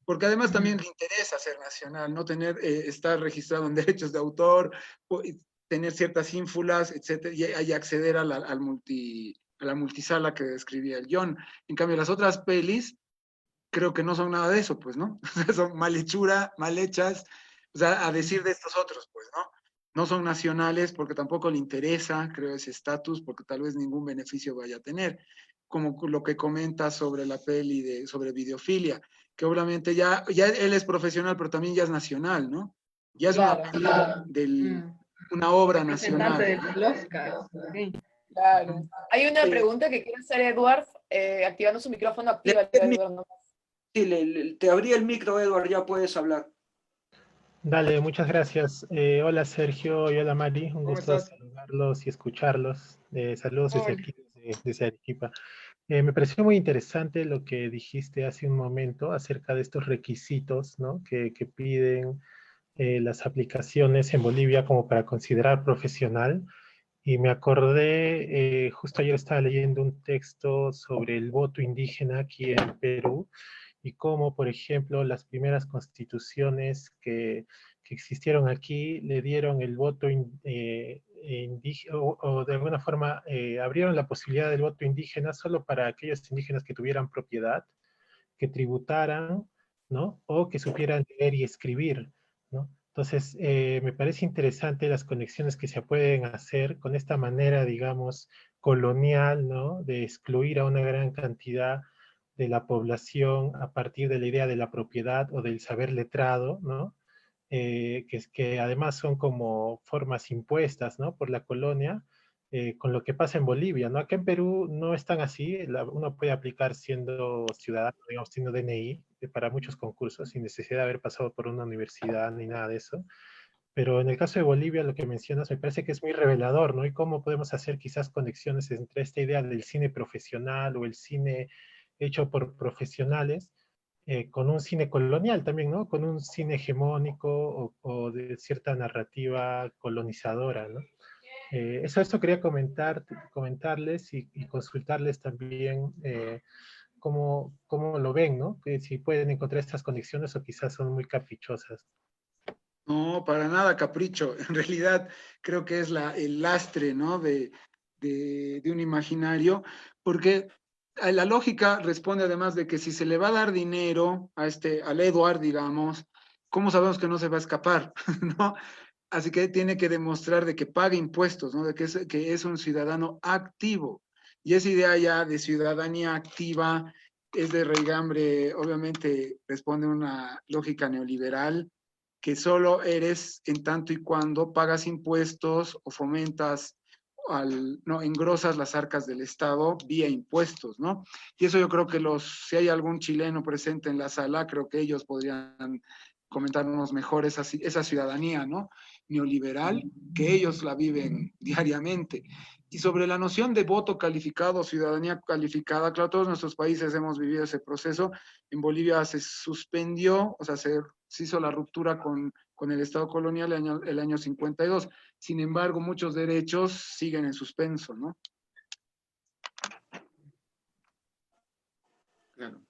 Porque además también le interesa ser nacional, no tener, estar registrado en derechos de autor, tener ciertas ínfulas, etcétera, y acceder a la multisala que describía el John. En cambio, las otras pelis, creo que no son nada de eso, pues, ¿no? Son mal hechura, mal hechas, o sea, a decir de estos otros, pues, ¿no? No son nacionales porque tampoco le interesa, creo, ese estatus, porque tal vez ningún beneficio vaya a tener. Como lo que comenta sobre la peli sobre videofilia, que obviamente ya él es profesional, pero también ya es nacional, ¿no? Ya es Claro, una obra Representante nacional. del Oscar. Sí. claro. Hay una pregunta que quiere hacer Edward, activando su micrófono, activa Edward, ¿no? Sí, te abrí el micro, Edward, ya puedes hablar. Dale, muchas gracias. Hola Sergio y hola Mari, un ¿Cómo gusto estás? saludarlos y escucharlos. Saludos desde Hola. aquí, desde Arequipa. Me pareció muy interesante lo que dijiste hace un momento acerca de estos requisitos, ¿no? que piden las aplicaciones en Bolivia como para considerar profesional. Y me acordé, justo ayer estaba leyendo un texto sobre el voto indígena aquí en Perú y cómo, por ejemplo, las primeras constituciones que existieron aquí le dieron el voto indígena, o de alguna forma abrieron la posibilidad del voto indígena solo para aquellos indígenas que tuvieran propiedad, que tributaran, ¿no? O que supieran leer y escribir, ¿no? Entonces, me parece interesante las conexiones que se pueden hacer con esta manera, digamos, colonial, ¿no? De excluir a una gran cantidad de la población a partir de la idea de la propiedad o del saber letrado, ¿no? Que además son como formas impuestas, ¿no? Por la colonia, con lo que pasa en Bolivia, ¿no? Acá en Perú no es tan así, uno puede aplicar siendo ciudadano, digamos, siendo DNI, para muchos concursos, sin necesidad de haber pasado por una universidad ni nada de eso. Pero en el caso de Bolivia, lo que mencionas me parece que es muy revelador, ¿no? Y cómo podemos hacer quizás conexiones entre esta idea del cine profesional o el cine hecho por profesionales, con un cine colonial también, ¿no? Con un cine hegemónico o de cierta narrativa colonizadora, ¿no? Esto quería comentarles y consultarles también cómo lo ven, ¿no? Que si pueden encontrar estas conexiones o quizás son muy caprichosas. No, para nada capricho. En realidad creo que es el lastre, ¿no? de un imaginario, porque la lógica responde además de que si se le va a dar dinero al Edward, digamos, ¿cómo sabemos que no se va a escapar? ¿No? Así que tiene que demostrar de que paga impuestos, ¿no? De que es un ciudadano activo. Y esa idea ya de ciudadanía activa es de raigambre, obviamente responde a una lógica neoliberal, que solo eres en tanto y cuando pagas impuestos o fomentas, no, engrosas las arcas del Estado vía impuestos, ¿no? Y eso yo creo que si hay algún chileno presente en la sala, creo que ellos podrían comentarnos mejor esa ciudadanía, ¿no? Neoliberal, que ellos la viven diariamente. Y sobre la noción de voto calificado, ciudadanía calificada, claro, todos nuestros países hemos vivido ese proceso. En Bolivia se suspendió, o sea, se hizo la ruptura con el Estado colonial el año 52. Sin embargo, muchos derechos siguen en suspenso, ¿no? Claro.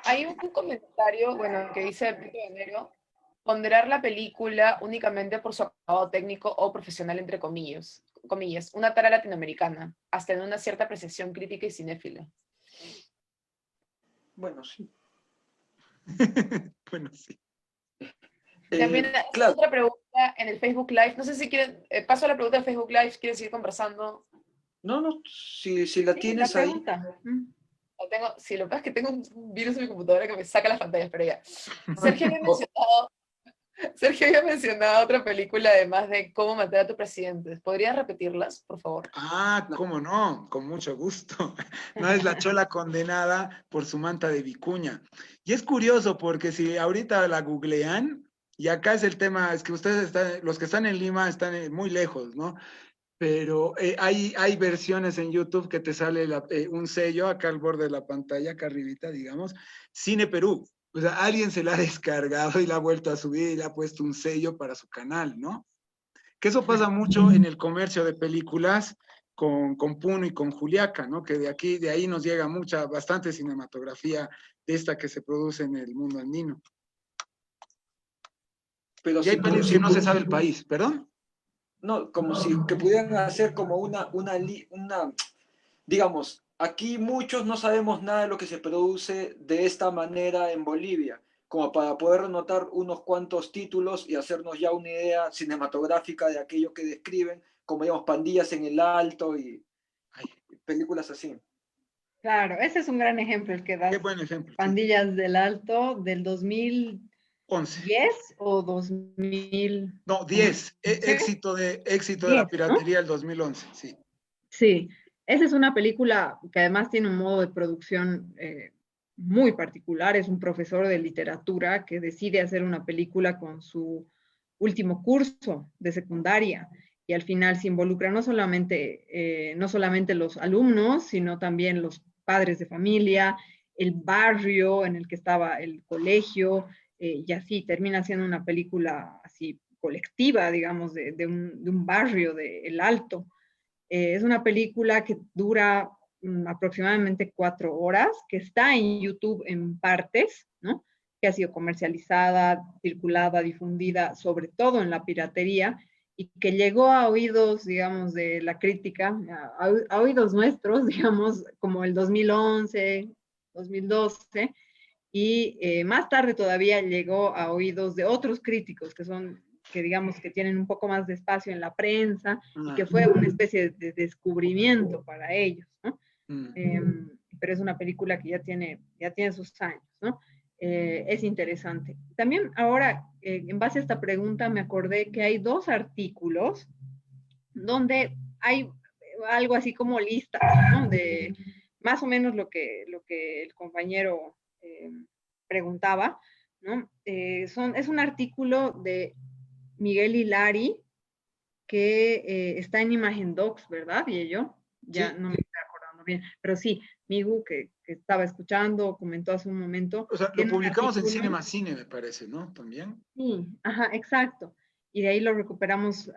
Hay un comentario, bueno, que dice Pico de Enero, ponderar la película únicamente por su acabado técnico o profesional, entre comillas, una tara latinoamericana, hasta en una cierta apreciación crítica y cinéfila. Bueno, sí. Bueno, sí. También claro. otra pregunta en el Facebook Live. No sé si quieren, paso a la pregunta del Facebook Live, ¿quieren seguir conversando? No, si la tienes ahí. Tengo, sí, lo que pasa es que tengo un virus en mi computadora que me saca las pantallas, pero ya. Sergio había mencionado otra película además de Cómo matar a tu presidente. ¿Podrías repetirlas, por favor? Ah, cómo no, con mucho gusto. No es La Chola condenada por su manta de vicuña. Y es curioso porque si ahorita la googlean, Y acá es el tema, es que ustedes están, los que están en Lima están muy lejos, ¿no? Pero hay versiones en YouTube que te sale un sello acá al borde de la pantalla, acá arribita, digamos, Cine Perú. O sea, alguien se la ha descargado y la ha vuelto a subir y le ha puesto un sello para su canal, ¿no? Que eso pasa mucho en el comercio de películas con Puno y con Juliaca, ¿no? Que de ahí nos llega bastante cinematografía de esta que se produce en el mundo andino. Pero Y hay películas que no se sabe el país, ¿perdón? No, como si que pudieran hacer como digamos, aquí muchos no sabemos nada de lo que se produce de esta manera en Bolivia, como para poder notar unos cuantos títulos y hacernos ya una idea cinematográfica de aquello que describen, como digamos, Pandillas en el Alto y películas así. Claro, ese es un gran ejemplo el que das. Qué buen ejemplo. Pandillas del Alto del 2010 11. o 2000. No, 10. Éxito de la 10, piratería ¿no? del 2011, sí. Sí, esa es una película que además tiene un modo de producción muy particular. Es un profesor de literatura que decide hacer una película con su último curso de secundaria y al final se involucra no solamente los alumnos, sino también los padres de familia, el barrio en el que estaba el colegio, y así termina siendo una película así colectiva, digamos, de un barrio de El Alto. Es una película que dura aproximadamente 4 horas, que está en YouTube en partes, ¿no? Que ha sido comercializada, circulada, difundida, sobre todo en la piratería, y que llegó a oídos, digamos, de la crítica, a oídos nuestros, digamos, como el 2011, 2012, y más tarde todavía llegó a oídos de otros críticos que digamos que tienen un poco más de espacio en la prensa y que fue una especie de descubrimiento para ellos, ¿no? Pero es una película que ya tiene sus años, ¿no? Es interesante. También ahora, en base a esta pregunta, me acordé que hay 2 artículos donde hay algo así como listas, ¿no? De más o menos lo que el compañero preguntaba, ¿no? Es un artículo de Miguel Hilari que está en Imagen Docs, ¿verdad? Y yo ya Sí. no me estoy acordando bien, pero sí, Migu, que estaba escuchando, comentó hace un momento. O sea, lo publicamos en Cinema Cine, me parece, ¿no? También. Sí, ajá, exacto. Y de ahí lo recuperamos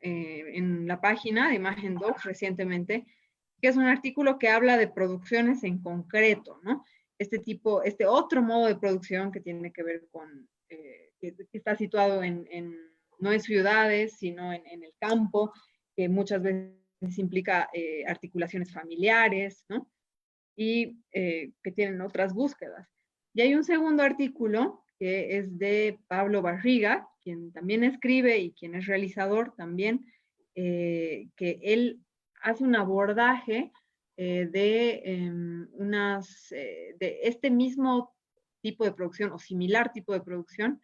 en la página de Imagen Docs recientemente, que es un artículo que habla de producciones en concreto, ¿no? Este otro modo de producción que tiene que ver con, que está situado no en ciudades, sino en el campo, que muchas veces implica articulaciones familiares, ¿no? Y que tienen otras búsquedas. Y hay un segundo artículo que es de Pablo Barriga, quien también escribe y quien es realizador también, que él hace un abordaje de este mismo tipo de producción o similar tipo de producción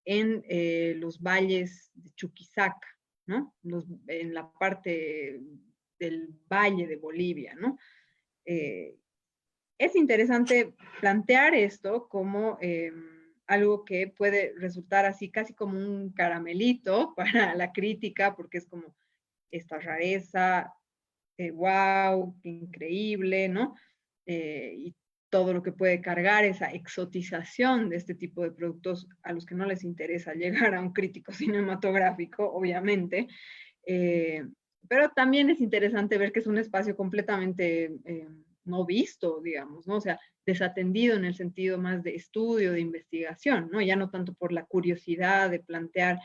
en los valles de Chuquisaca, ¿no? En la parte del valle de Bolivia, ¿no? Es interesante plantear esto como algo que puede resultar así casi como un caramelito para la crítica, porque es como esta rareza, wow, qué increíble, ¿no? Y todo lo que puede cargar esa exotización de este tipo de productos a los que no les interesa llegar a un crítico cinematográfico, obviamente. Pero también es interesante ver que es un espacio completamente no visto, digamos, ¿no? O sea, desatendido en el sentido más de estudio, de investigación, ¿no? Ya no tanto por la curiosidad de plantear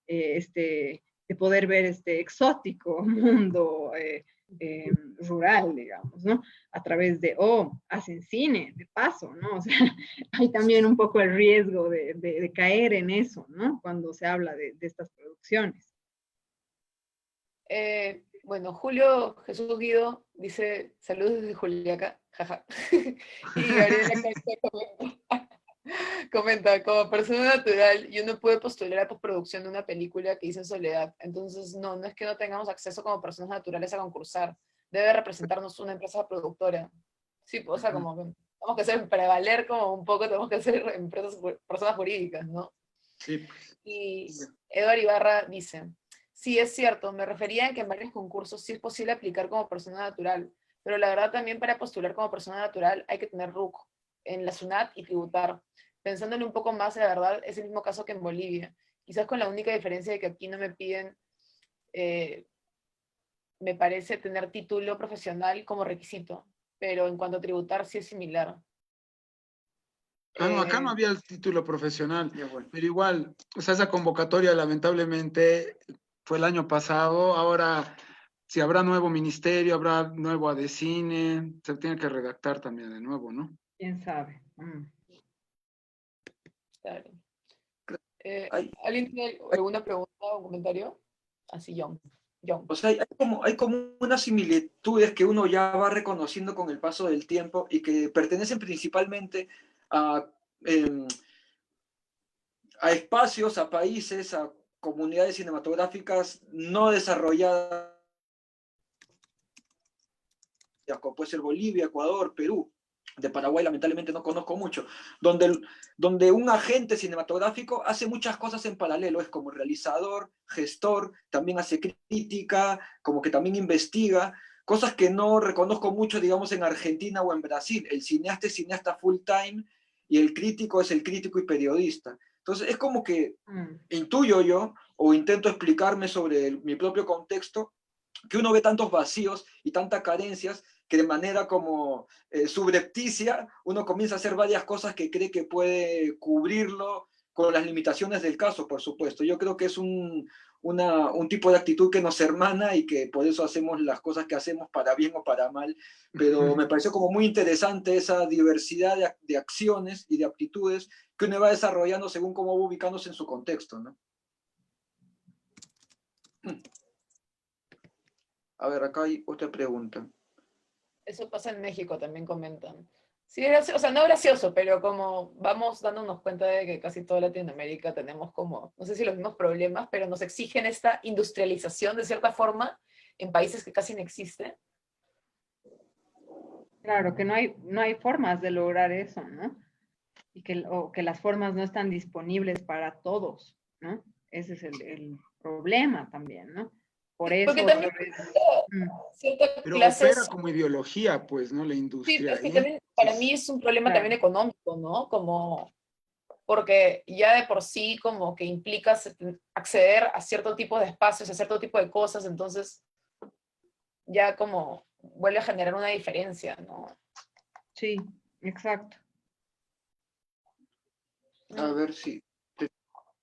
de poder ver este exótico mundo rural, digamos, ¿no? A través hacen cine, de paso, ¿no? O sea, hay también un poco el riesgo de caer en eso, ¿no? Cuando se habla de estas producciones. Bueno, Julio Jesús Guido dice saludos desde Juliaca, jaja. Y Gabriela comenta, como persona natural, yo no puedo postular a postproducción de una película que hice en soledad. Entonces, no es que no tengamos acceso como personas naturales a concursar. Debe representarnos una empresa productora. Sí, pues, o sea, como que tenemos que ser, para valer como un poco, tenemos que ser personas jurídicas, ¿no? Sí, pues. Y Eduardo Ibarra dice, sí, es cierto, me refería a que en varios concursos sí es posible aplicar como persona natural, pero la verdad también para postular como persona natural hay que tener RUC en la SUNAT y tributar. Pensándole un poco más, la verdad es el mismo caso que en Bolivia, quizás con la única diferencia de que aquí no me piden, me parece, tener título profesional como requisito, pero en cuanto a tributar sí es similar. Ah, no, acá no Eh, había el título profesional, Ya, bueno. pero igual, o sea, esa convocatoria lamentablemente fue el año pasado. Ahora, si habrá nuevo ministerio, habrá nuevo ADCINE, se tiene que redactar también de nuevo, ¿no? ¿Quién sabe? claro. Hay, ¿Alguien tiene hay- alguna pregunta o comentario? Así, John. John. o sea, hay como unas similitudes que uno ya va reconociendo con el paso del tiempo y que pertenecen principalmente a, em, a espacios, a países, a comunidades cinematográficas no desarrolladas, como puede ser Bolivia, Ecuador, Perú. De Paraguay lamentablemente no conozco mucho, donde un agente cinematográfico hace muchas cosas en paralelo, es como realizador, gestor, también hace crítica, como que también investiga, cosas que no reconozco mucho, digamos, en Argentina o en Brasil. El cineasta es cineasta full time y el crítico es el crítico y periodista. Entonces es como que intuyo yo o intento explicarme sobre mi propio contexto, que uno ve tantos vacíos y tantas carencias que de manera como subrepticia uno comienza a hacer varias cosas que cree que puede cubrirlo con las limitaciones del caso, por supuesto. Yo creo que es un tipo de actitud que nos hermana y que por eso hacemos las cosas que hacemos, para bien o para mal, pero me pareció como muy interesante esa diversidad de acciones y de aptitudes que uno va desarrollando según cómo va ubicándose en su contexto, ¿no? A ver, acá hay otra pregunta. Eso pasa en México, también comentan. Sí, es gracioso, o sea, no gracioso, pero como vamos dándonos cuenta de que casi toda Latinoamérica tenemos como, no sé si los mismos problemas, pero nos exigen esta industrialización de cierta forma en países que casi no existen. Claro, que no hay formas de lograr eso, ¿no? O que las formas no están disponibles para todos, ¿no? Ese es el problema también, ¿no? Por eso Porque otra también vez. ciertas Pero opera clases, como ideología, pues, ¿no? La sí, industria es que ahí. también para mí es un problema también Claro, económico, ¿no? Como porque ya de por sí como que implica acceder a cierto tipo de espacios, a cierto tipo de cosas, entonces ya como vuelve a generar una diferencia, ¿no? sí, exacto. A ver si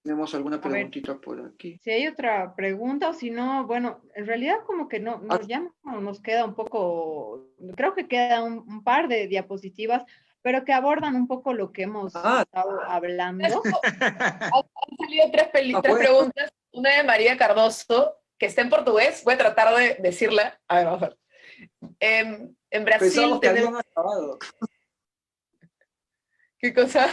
tenemos alguna A ver, preguntita por aquí. si hay otra pregunta o si no, bueno, en realidad como que Ah, ya no nos queda un poco, creo que queda un par de diapositivas, pero que abordan un poco lo que hemos ah, estado hablando. Han salido tres bueno, preguntas, una de María Cardoso, que está en portugués, voy a tratar de decirla, a ver, vamos a ver. En Brasil pensamos que tenemos, habían acabado. ¿qué cosa?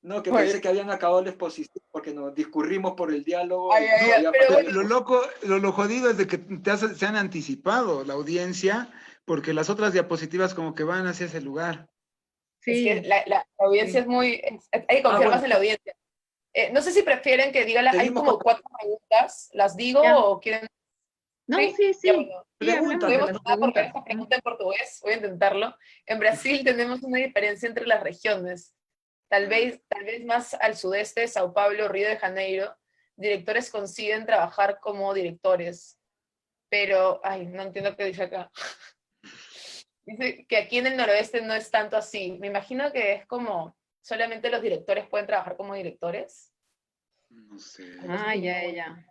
No, que Oye, pensé que habían acabado la exposición porque nos discurrimos por el diálogo ay, y ay, ay, todavía pero falta la bueno, Lo exposición. loco, lo jodido es de que se han anticipado la audiencia, porque las otras diapositivas como que van hacia ese lugar. es que Sí, la audiencia sí. es muy, hay que Ah, confiar más bueno, en la audiencia. No sé si prefieren que diga, hay seguimos con como 4 preguntas, ¿las digo Ya. o quieren? No, Sí, sí, ya sí. bueno. Sí, hablemos preguntas. de Voy a las emocionada porque preguntas. esta pregunta en portugués, voy a intentarlo. En Brasil tenemos una diferencia entre las regiones. Tal vez más al sudeste, Sao Paulo, Río de Janeiro, directores consiguen trabajar como directores. Pero, ay, no entiendo qué dice acá. Dice que aquí en el noroeste no es tanto así. Me imagino que es como solamente los directores pueden trabajar como directores. No sé. No sé si, Ya.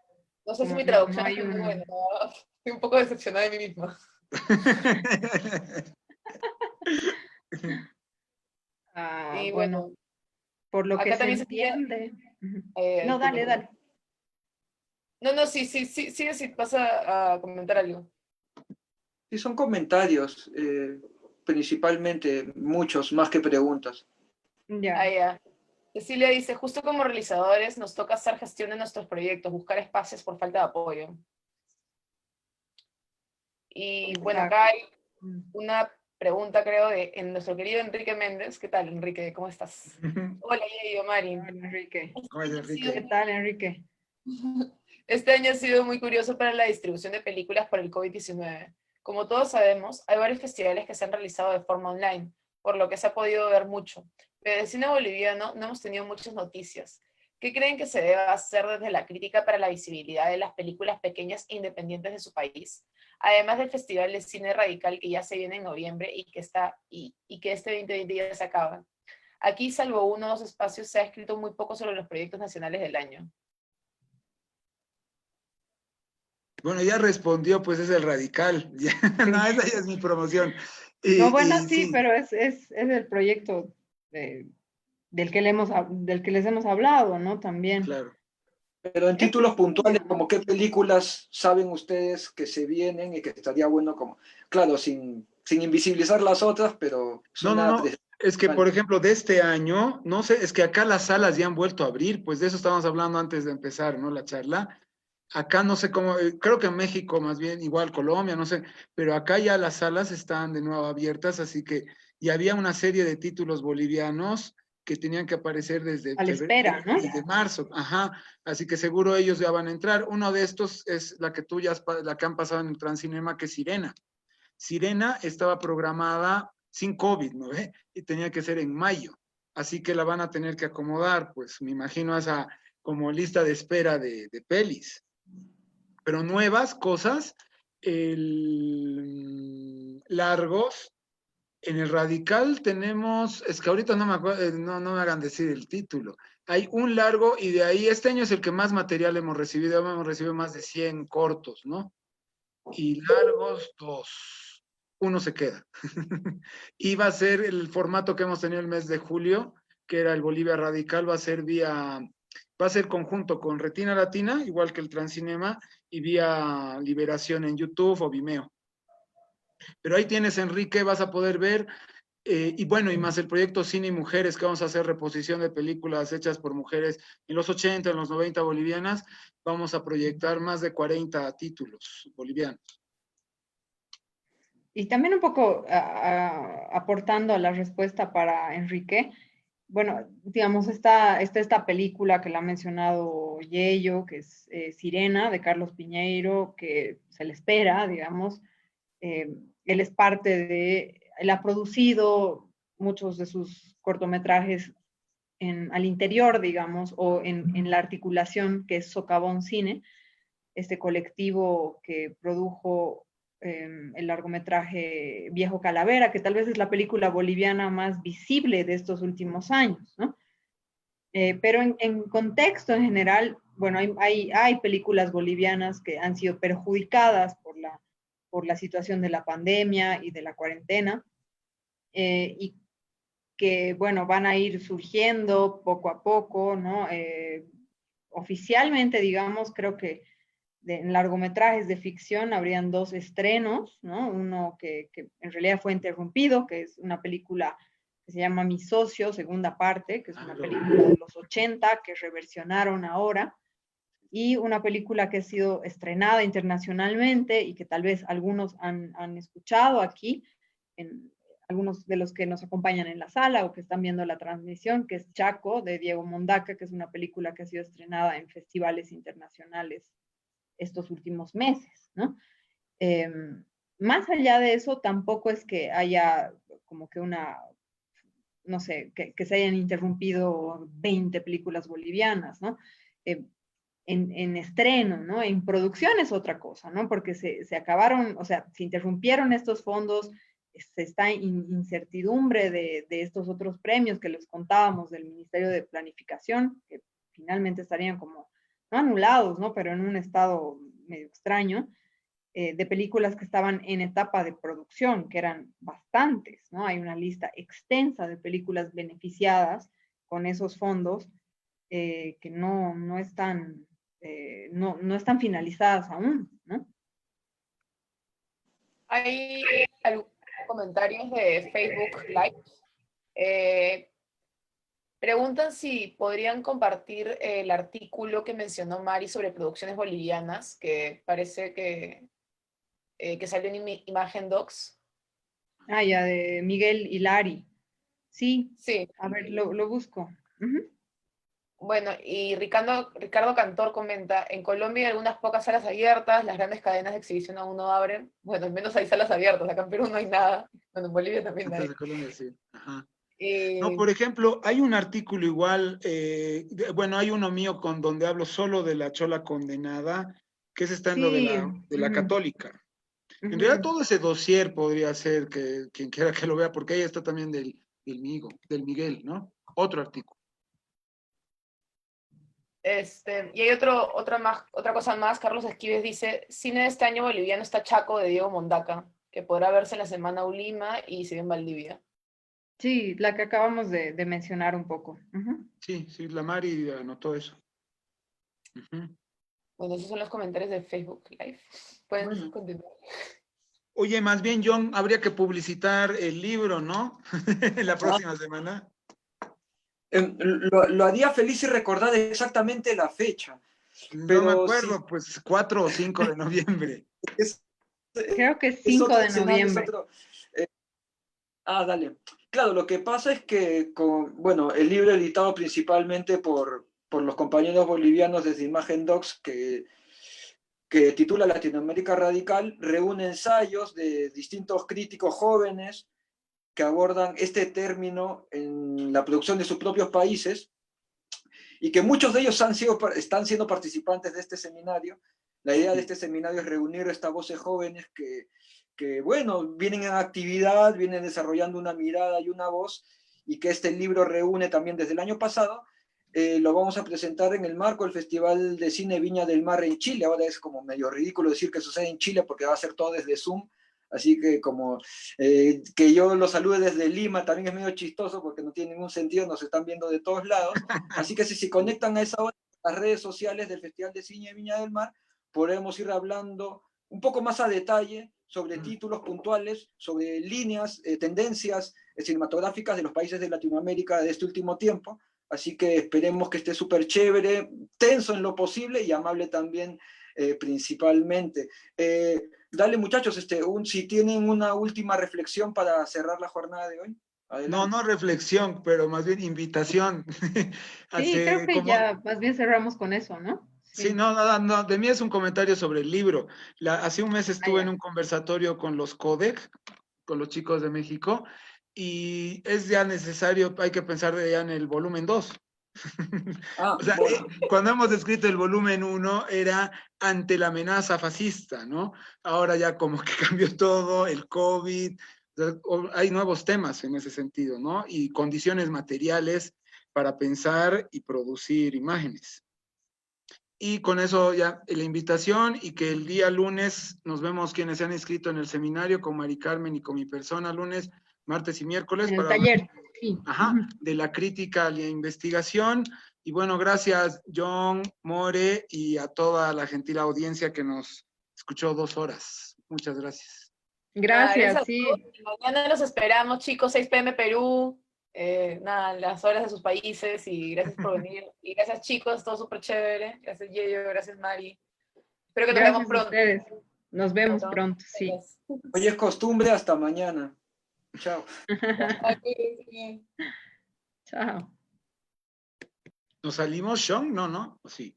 no sé si Como mi no traducción es hay muy buena. un... ¿No? Estoy un poco decepcionada de mí misma. Y bueno, bueno, por lo que acá se también se pide. entiende. Ujú. No, Disculpa, dale, perdón. dale. No, no, sí, sí, vas a comentar algo. Sí, son comentarios, principalmente, muchos, más que preguntas. Ya. Ya. Cecilia dice, justo como realizadores nos toca hacer gestión de nuestros proyectos, buscar espacios por falta de apoyo. Y bueno, acá Exacto. hay una pregunta, creo, en nuestro querido Enrique Méndez. ¿Qué tal, Enrique? ¿Cómo estás? Hola, Yayo, Mari. Hola, Enrique. ¿Cómo es, ¿Qué Enrique? tal, Enrique? Este año ha sido muy curioso para la distribución de películas por el COVID-19. Como todos sabemos, hay varios festivales que se han realizado de forma online, por lo que se ha podido ver mucho. Pero del cine boliviano no hemos tenido muchas noticias. ¿Qué creen que se deba hacer desde la crítica para la visibilidad de las películas pequeñas e independientes de su país? Además del Festival de Cine Radical que ya se viene en noviembre y que este 2020 ya se acaba. Aquí, salvo uno o dos espacios, se ha escrito muy poco sobre los proyectos nacionales del año. Bueno, ya respondió, pues es el radical. No, esa ya es mi promoción. No, bueno, sí, Sí, pero es el proyecto del que del que les hemos hablado, ¿no? También. claro. Pero en Es títulos puntuales, sencillo, ¿no? como qué películas saben ustedes que se vienen y que estaría bueno como, claro, sin invisibilizar las otras, pero es No, no, una no. Es que, por ejemplo, de este año, no sé, es que acá las salas ya han vuelto a abrir, pues de eso estábamos hablando antes de empezar, ¿no? La charla. Acá no sé cómo, creo que en México más bien, igual Colombia, no sé, pero acá ya las salas están de nuevo abiertas, así que ya había una serie de títulos bolivianos que tenían que aparecer desde A la febrero, espera, ¿no? desde marzo, ajá, así que seguro ellos ya van a entrar. Uno de estos es la que tú ya, la que han pasado en el Transcinema, que es Sirena. Sirena estaba programada sin COVID, ¿no ve? Y tenía que ser en mayo, así que la van a tener que acomodar, pues me imagino a esa como lista de espera de pelis, pero nuevas cosas, largos. En el Radical tenemos, es que ahorita no me acuerdo, no me hagan decir el título. Hay un largo y de ahí, este año es el que más material hemos recibido más de 100 cortos, ¿no? Y largos, 2. Uno se queda. Y va a ser el formato que hemos tenido el mes de julio, que era el Bolivia Radical, va a ser conjunto con Retina Latina, igual que el Transcinema, y vía Liberación en YouTube o Vimeo. Pero ahí tienes, Enrique, vas a poder ver, y bueno, y más el proyecto Cine y Mujeres, que vamos a hacer reposición de películas hechas por mujeres en los 80, en los 90 bolivianas, vamos a proyectar más de 40 títulos bolivianos. Y también un poco aportando a la respuesta para Enrique, bueno, digamos, está esta película que la ha mencionado Yello, que es Sirena, de Carlos Piñeiro, que se le espera, digamos. Él es parte él ha producido muchos de sus cortometrajes al interior, digamos, o en la articulación que es Socavón Cine, este colectivo que produjo el largometraje Viejo Calavera, que tal vez es la película boliviana más visible de estos últimos años, ¿no? Pero en contexto en general, bueno, hay películas bolivianas que han sido perjudicadas por la situación de la pandemia y de la cuarentena, y que, bueno, van a ir surgiendo poco a poco, ¿no? Oficialmente, digamos, creo que en largometrajes de ficción habrían 2 estrenos, ¿no? Uno que en realidad fue interrumpido, que es una película que se llama Mi Socio, segunda parte, que es una película de los 80 que reversionaron ahora, y una película que ha sido estrenada internacionalmente y que tal vez algunos han escuchado aquí, algunos de los que nos acompañan en la sala o que están viendo la transmisión, que es Chaco, de Diego Mondaca, que es una película que ha sido estrenada en festivales internacionales estos últimos meses, ¿no? Eh, Más allá de eso, tampoco es que haya como que no sé, que se hayan interrumpido 20 películas bolivianas, ¿no? En estreno, ¿no? En producción es otra cosa, ¿no? Porque se acabaron, o sea, se interrumpieron estos fondos, se está en incertidumbre de estos otros premios que les contábamos del Ministerio de Planificación, que finalmente estarían como, no anulados, ¿no? Pero en un estado medio extraño, de películas que estaban en etapa de producción, que eran bastantes, ¿no? Hay una lista extensa de películas beneficiadas con esos fondos que no están, no están finalizadas aún, ¿no? Hay algunos comentarios de Facebook Live. Preguntan si podrían compartir el artículo que mencionó Mari sobre producciones bolivianas, que parece que salió en Imagen Docs. Ah, ya, de Miguel Hilari. Sí, Sí. a ver, lo busco. Ujú. Bueno, y Ricardo Cantor comenta, en Colombia hay algunas pocas salas abiertas, las grandes cadenas de exhibición aún no abren. Bueno, al menos hay salas abiertas, acá en Perú no hay nada. Bueno, en Bolivia también Antes hay. de Colombia, sí. Ajá. No, Eh, por ejemplo, hay un artículo igual, bueno, hay uno mío con donde hablo solo de la chola condenada, que ese está en lo Sí. de la Ujú, católica. En realidad ujú. todo ese dossier podría ser que quien quiera que lo vea, porque ahí está también del Miguel, ¿no? Otro artículo. y hay otra cosa más, Carlos Esquives dice, cine de este año boliviano está Chaco de Diego Mondaca, que podrá verse en la semana Ulima y se ve en Valdivia. Sí, la que acabamos de mencionar un poco. Ujú. Sí, sí, la Mari anotó eso. Ujú. Bueno, esos son los comentarios de Facebook Live. Pueden Bueno. continuar. Oye, más bien, John, habría que publicitar el libro, ¿no? La Ah, próxima semana. lo haría feliz si recordar exactamente la fecha, No me pero si acuerdo, pues 4 o 5 de noviembre. es, Creo que es es 5 otro de escenario, es noviembre. otro... dale. Claro, lo que pasa es que, bueno, el libro editado principalmente por los compañeros bolivianos desde Imagen Docs, que titula Latinoamérica Radical, reúne ensayos de distintos críticos jóvenes que abordan este término en la producción de sus propios países y que muchos de ellos están siendo participantes de este seminario. La idea de este seminario es reunir a estas voces jóvenes que, bueno, vienen en actividad, vienen desarrollando una mirada y una voz, y que este libro reúne también desde el año pasado. Lo vamos a presentar en el marco del Festival de Cine Viña del Mar en Chile. Ahora es como medio ridículo decir que sucede en Chile porque va a ser todo desde Zoom, así que como que yo los salude desde Lima también es medio chistoso porque no tiene ningún sentido, nos están viendo de todos lados. Así que si se conectan a esa hora a las redes sociales del Festival de Cine Viña del Mar, podremos ir hablando un poco más a detalle sobre títulos puntuales, sobre líneas, tendencias cinematográficas de los países de Latinoamérica de este último tiempo. Así que esperemos que esté súper chévere, tenso en lo posible y amable también principalmente. Dale muchachos, si tienen una última reflexión para cerrar la jornada de hoy. No, Adelante. no reflexión, pero más bien invitación. Sí, creo Hace que como, ya más bien cerramos con eso, ¿no? sí, Sí. no, no, no, de mí es un comentario sobre el libro. Hace un mes Ah, estuve en ya. un conversatorio con los CODEC, con los chicos de México, y es ya necesario, hay que pensar ya en el volumen 2. O sea, Bueno. cuando hemos escrito el volumen 1 era ante la amenaza fascista, ¿no? Ahora ya como que cambió todo, el COVID, hay nuevos temas en ese sentido, ¿no? Y condiciones materiales para pensar y producir imágenes. Y con eso ya la invitación y que el día lunes nos vemos quienes se han inscrito en el seminario con Mari Carmen y con mi persona, lunes, martes y miércoles, En el para hablar, taller. Sí. ajá, de la crítica y la investigación. Y bueno, gracias John, More y a toda la gentil audiencia que nos escuchó 2 horas. Muchas gracias. Gracias, Gracias a sí. todos. Mañana los esperamos, chicos, 6 p.m. Perú. Nada, las horas de sus países y gracias por venir. Y gracias, chicos, todo súper chévere. Gracias, Yeyo, gracias, Mari. Espero que nos veamos Gracias a pronto. ustedes. Nos vemos Chao, pronto, sí. chao. Hoy es costumbre, hasta mañana. Chao. Cuídense. Chao. ¿Nos salimos, Sean? No, no, sí.